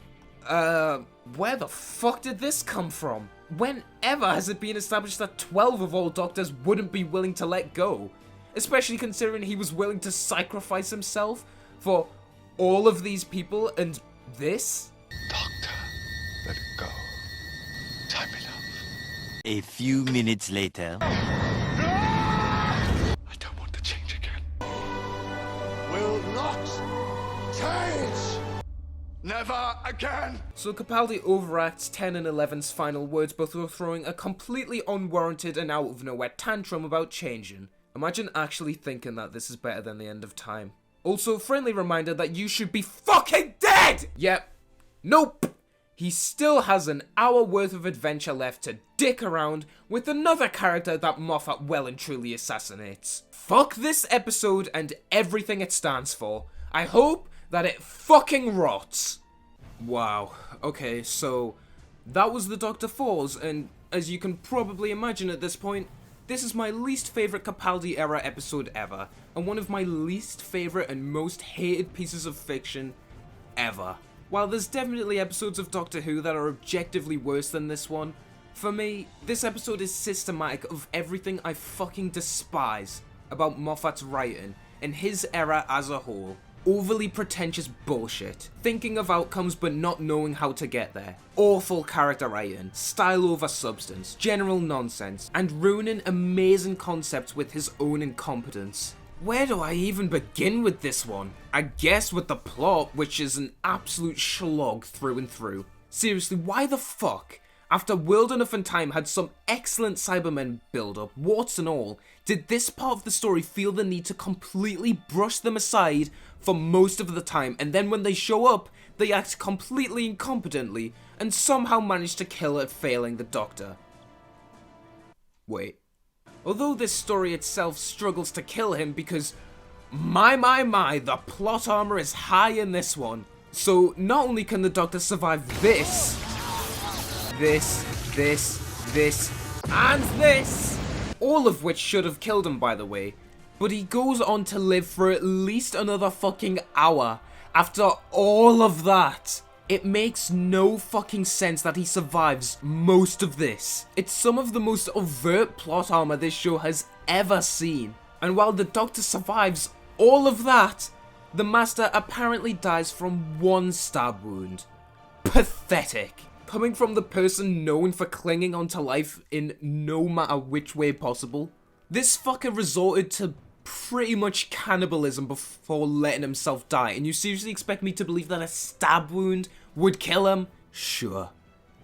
Where the fuck did this come from? Whenever has it been established that 12 of all Doctors wouldn't be willing to let go? especially considering he was willing to sacrifice himself for all of these people and this? Doctor, let it go. Time enough. A few minutes later. I don't want to change again. Will not change! Never again! So Capaldi overacts 10 and 11's final words before throwing a completely unwarranted and out of nowhere tantrum about changing. Imagine actually thinking that this is better than the end of time. Also, friendly reminder that you should be fucking dead! Yep. Nope. He still has an hour worth of adventure left to dick around with another character that Moffat well and truly assassinates. Fuck this episode and everything it stands for. I hope that it fucking rots. Wow. Okay, so that was the Dr. Falls, and as you can probably imagine at this point, this is my least favourite Capaldi era episode ever, and one of my least favourite and most hated pieces of fiction ever. While there's definitely episodes of Doctor Who that are objectively worse than this one, for me, this episode is systematic of everything I fucking despise about Moffat's writing and his era as a whole. Overly pretentious bullshit, thinking of outcomes but not knowing how to get there, awful character writing, style over substance, general nonsense, and ruining amazing concepts with his own incompetence. Where do I even begin with this one? I guess with the plot, which is an absolute slog through and through. Seriously, why the fuck? After World Enough and Time had some excellent Cybermen build-up, warts and all, did this part of the story feel the need to completely brush them aside for most of the time, and then when they show up, they act completely incompetently, and somehow manage to kill at failing the Doctor? Wait. Although this story itself struggles to kill him because, my, the plot armor is high in this one. So not only can the Doctor survive this, and this, all of which should have killed him by the way, but he goes on to live for at least another fucking hour after all of that. It makes no fucking sense that he survives most of this. It's some of the most overt plot armor this show has ever seen. And while the Doctor survives all of that, the Master apparently dies from one stab wound. Pathetic. Coming from the person known for clinging onto life in no matter which way possible. This fucker resorted to pretty much cannibalism before letting himself die, and you seriously expect me to believe that a stab wound would kill him? Sure.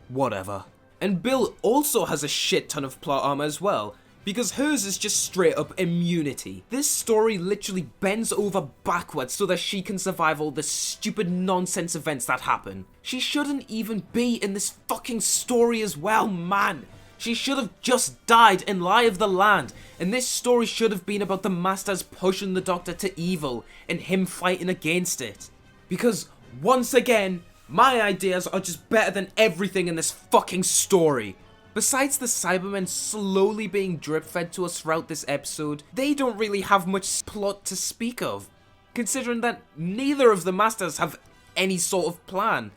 Whatever. And Bill also has a shit ton of plot armor as well, because hers is just straight up immunity. This story literally bends over backwards so that she can survive all the stupid nonsense events that happen. She shouldn't even be in this fucking story as well, man. She should have just died in Lie of the Land, and this story should have been about the Masters pushing the Doctor to evil and him fighting against it. Because, once again, my ideas are just better than everything in this fucking story. Besides the Cybermen slowly being drip-fed to us throughout this episode, they don't really have much plot to speak of, considering that neither of the Masters have any sort of plan,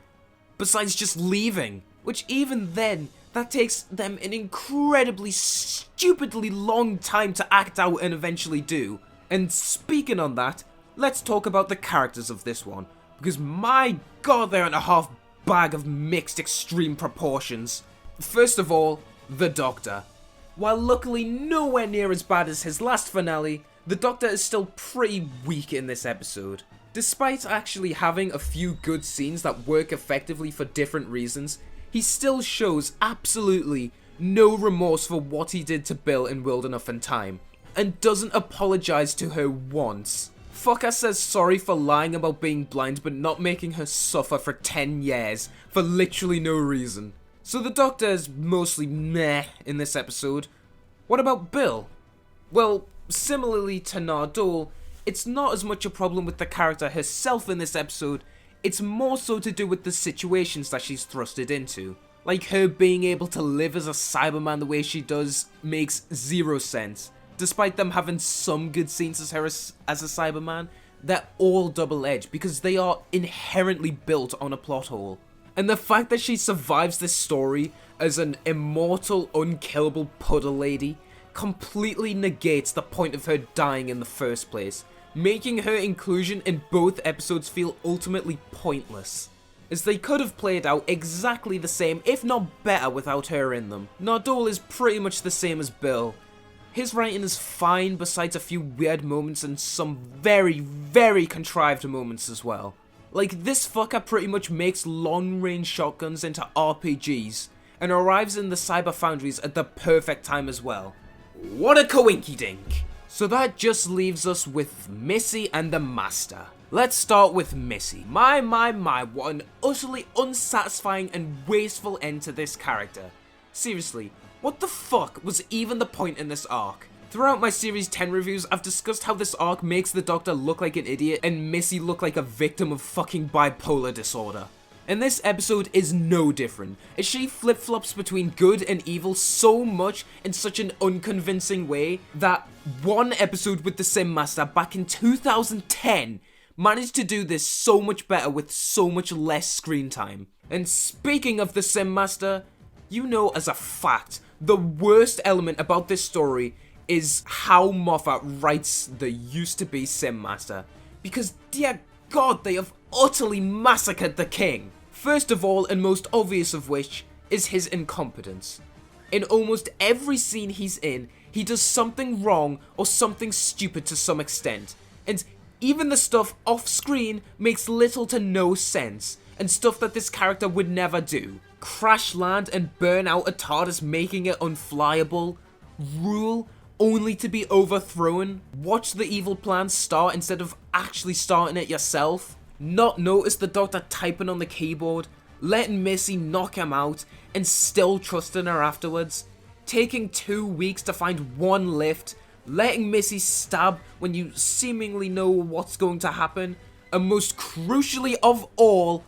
besides just leaving, which even then, that takes them an incredibly stupidly long time to act out and eventually do. And speaking on that, let's talk about the characters of this one, because my god, they're in a half bag of mixed extreme proportions. First of all, the Doctor. While luckily nowhere near as bad as his last finale, the Doctor is still pretty weak in this episode. Despite actually having a few good scenes that work effectively for different reasons, he still shows absolutely no remorse for what he did to Bill in World Enough and Time, and doesn't apologise to her once. Fucker says sorry for lying about being blind but not making her suffer for 10 years for literally no reason. So the Doctor is mostly meh in this episode. What about Bill? Well, similarly to Nardole, it's not as much a problem with the character herself in this episode, it's more so to do with the situations that she's thrusted into. Like her being able to live as a Cyberman the way she does makes zero sense. Despite them having some good scenes as her as a Cyberman, they're all double-edged because they are inherently built on a plot hole. And the fact that she survives this story as an immortal, unkillable puddle lady completely negates the point of her dying in the first place, making her inclusion in both episodes feel ultimately pointless, as they could have played out exactly the same, if not better, without her in them. Nardole is pretty much the same as Bill. His writing is fine, besides a few weird moments and some very, very contrived moments as well. Like, this fucker pretty much makes long-range shotguns into RPGs, and arrives in the cyber foundries at the perfect time as well. What a coinky-dink! So that just leaves us with Missy and the Master. Let's start with Missy. My, what an utterly unsatisfying and wasteful end to this character. Seriously, what the fuck was even the point in this arc? Throughout my Series 10 reviews, I've discussed how this arc makes the Doctor look like an idiot and Missy look like a victim of fucking bipolar disorder. And this episode is no different, as she flip-flops between good and evil so much in such an unconvincing way that one episode with the Simm Master back in 2010 managed to do this so much better with so much less screen time. And speaking of the Simm Master, you know as a fact, the worst element about this story is how Moffat writes the used-to-be Simm Master, because dear God, they have utterly massacred the king. First of all, and most obvious of which, is his incompetence. In almost every scene he's in, he does something wrong or something stupid to some extent, and even the stuff off-screen makes little to no sense, and stuff that this character would never do. Crash land and burn out a TARDIS making it unflyable, rule only to be overthrown, watch the evil plan start instead of actually starting it yourself, not notice the Doctor typing on the keyboard, letting Missy knock him out, and still trusting her afterwards, taking 2 weeks to find one lift, letting Missy stab when you seemingly know what's going to happen, and most crucially of all,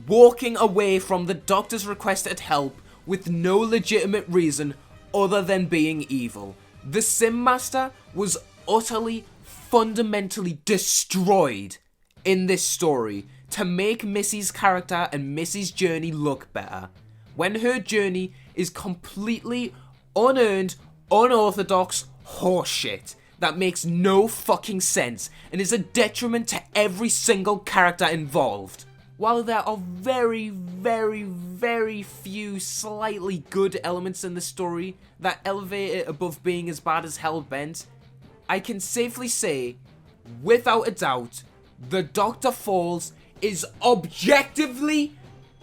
walking away from the Doctor's requested help with no legitimate reason other than being evil. The Simm Master was utterly, fundamentally destroyed in this story to make Missy's character and Missy's journey look better, when her journey is completely unearned, unorthodox horseshit that makes no fucking sense and is a detriment to every single character involved. While there are very, very, very few slightly good elements in the story that elevate it above being as bad as Hellbent, I can safely say, without a doubt, The Doctor Falls is objectively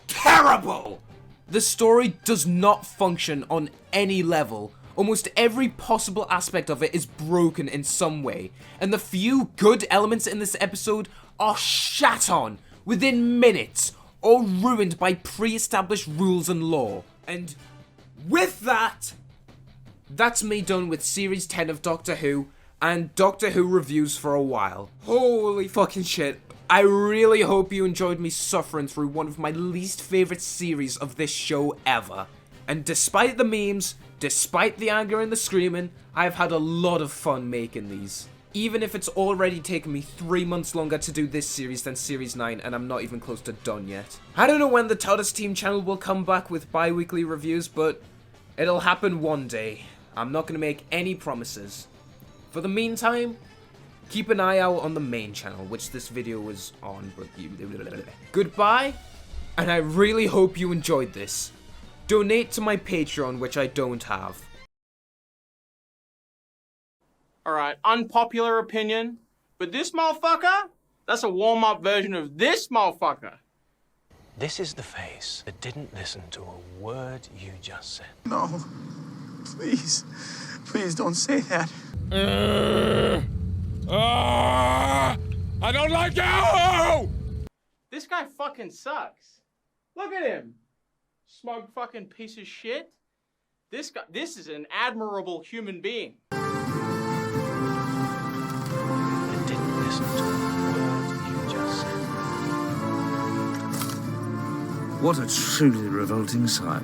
terrible! The story does not function on any level. Almost every possible aspect of it is broken in some way, and the few good elements in this episode are shat on within minutes, or ruined by pre-established rules and law. And with that, that's me done with Series 10 of Doctor Who, and Doctor Who reviews for a while. Holy fucking shit. I really hope you enjoyed me suffering through one of my least favourite series of this show ever. And despite the memes, despite the anger and the screaming, I've had a lot of fun making these. Even if it's already taken me 3 months longer to do this series than Series 9, and I'm not even close to done yet. I don't know when the TARDIS Team channel will come back with bi-weekly reviews, but it'll happen one day. I'm not going to make any promises. For the meantime, keep an eye out on the main channel, which this video is on. Goodbye, and I really hope you enjoyed this. Donate to my Patreon, which I don't have. Alright, unpopular opinion, but this motherfucker, that's a warm-up version of this motherfucker. This is the face that didn't listen to a word you just said. No. Please. Please don't say that. I don't like you! This guy fucking sucks. Look at him. Smug fucking piece of shit. This is an admirable human being. What a truly revolting sight.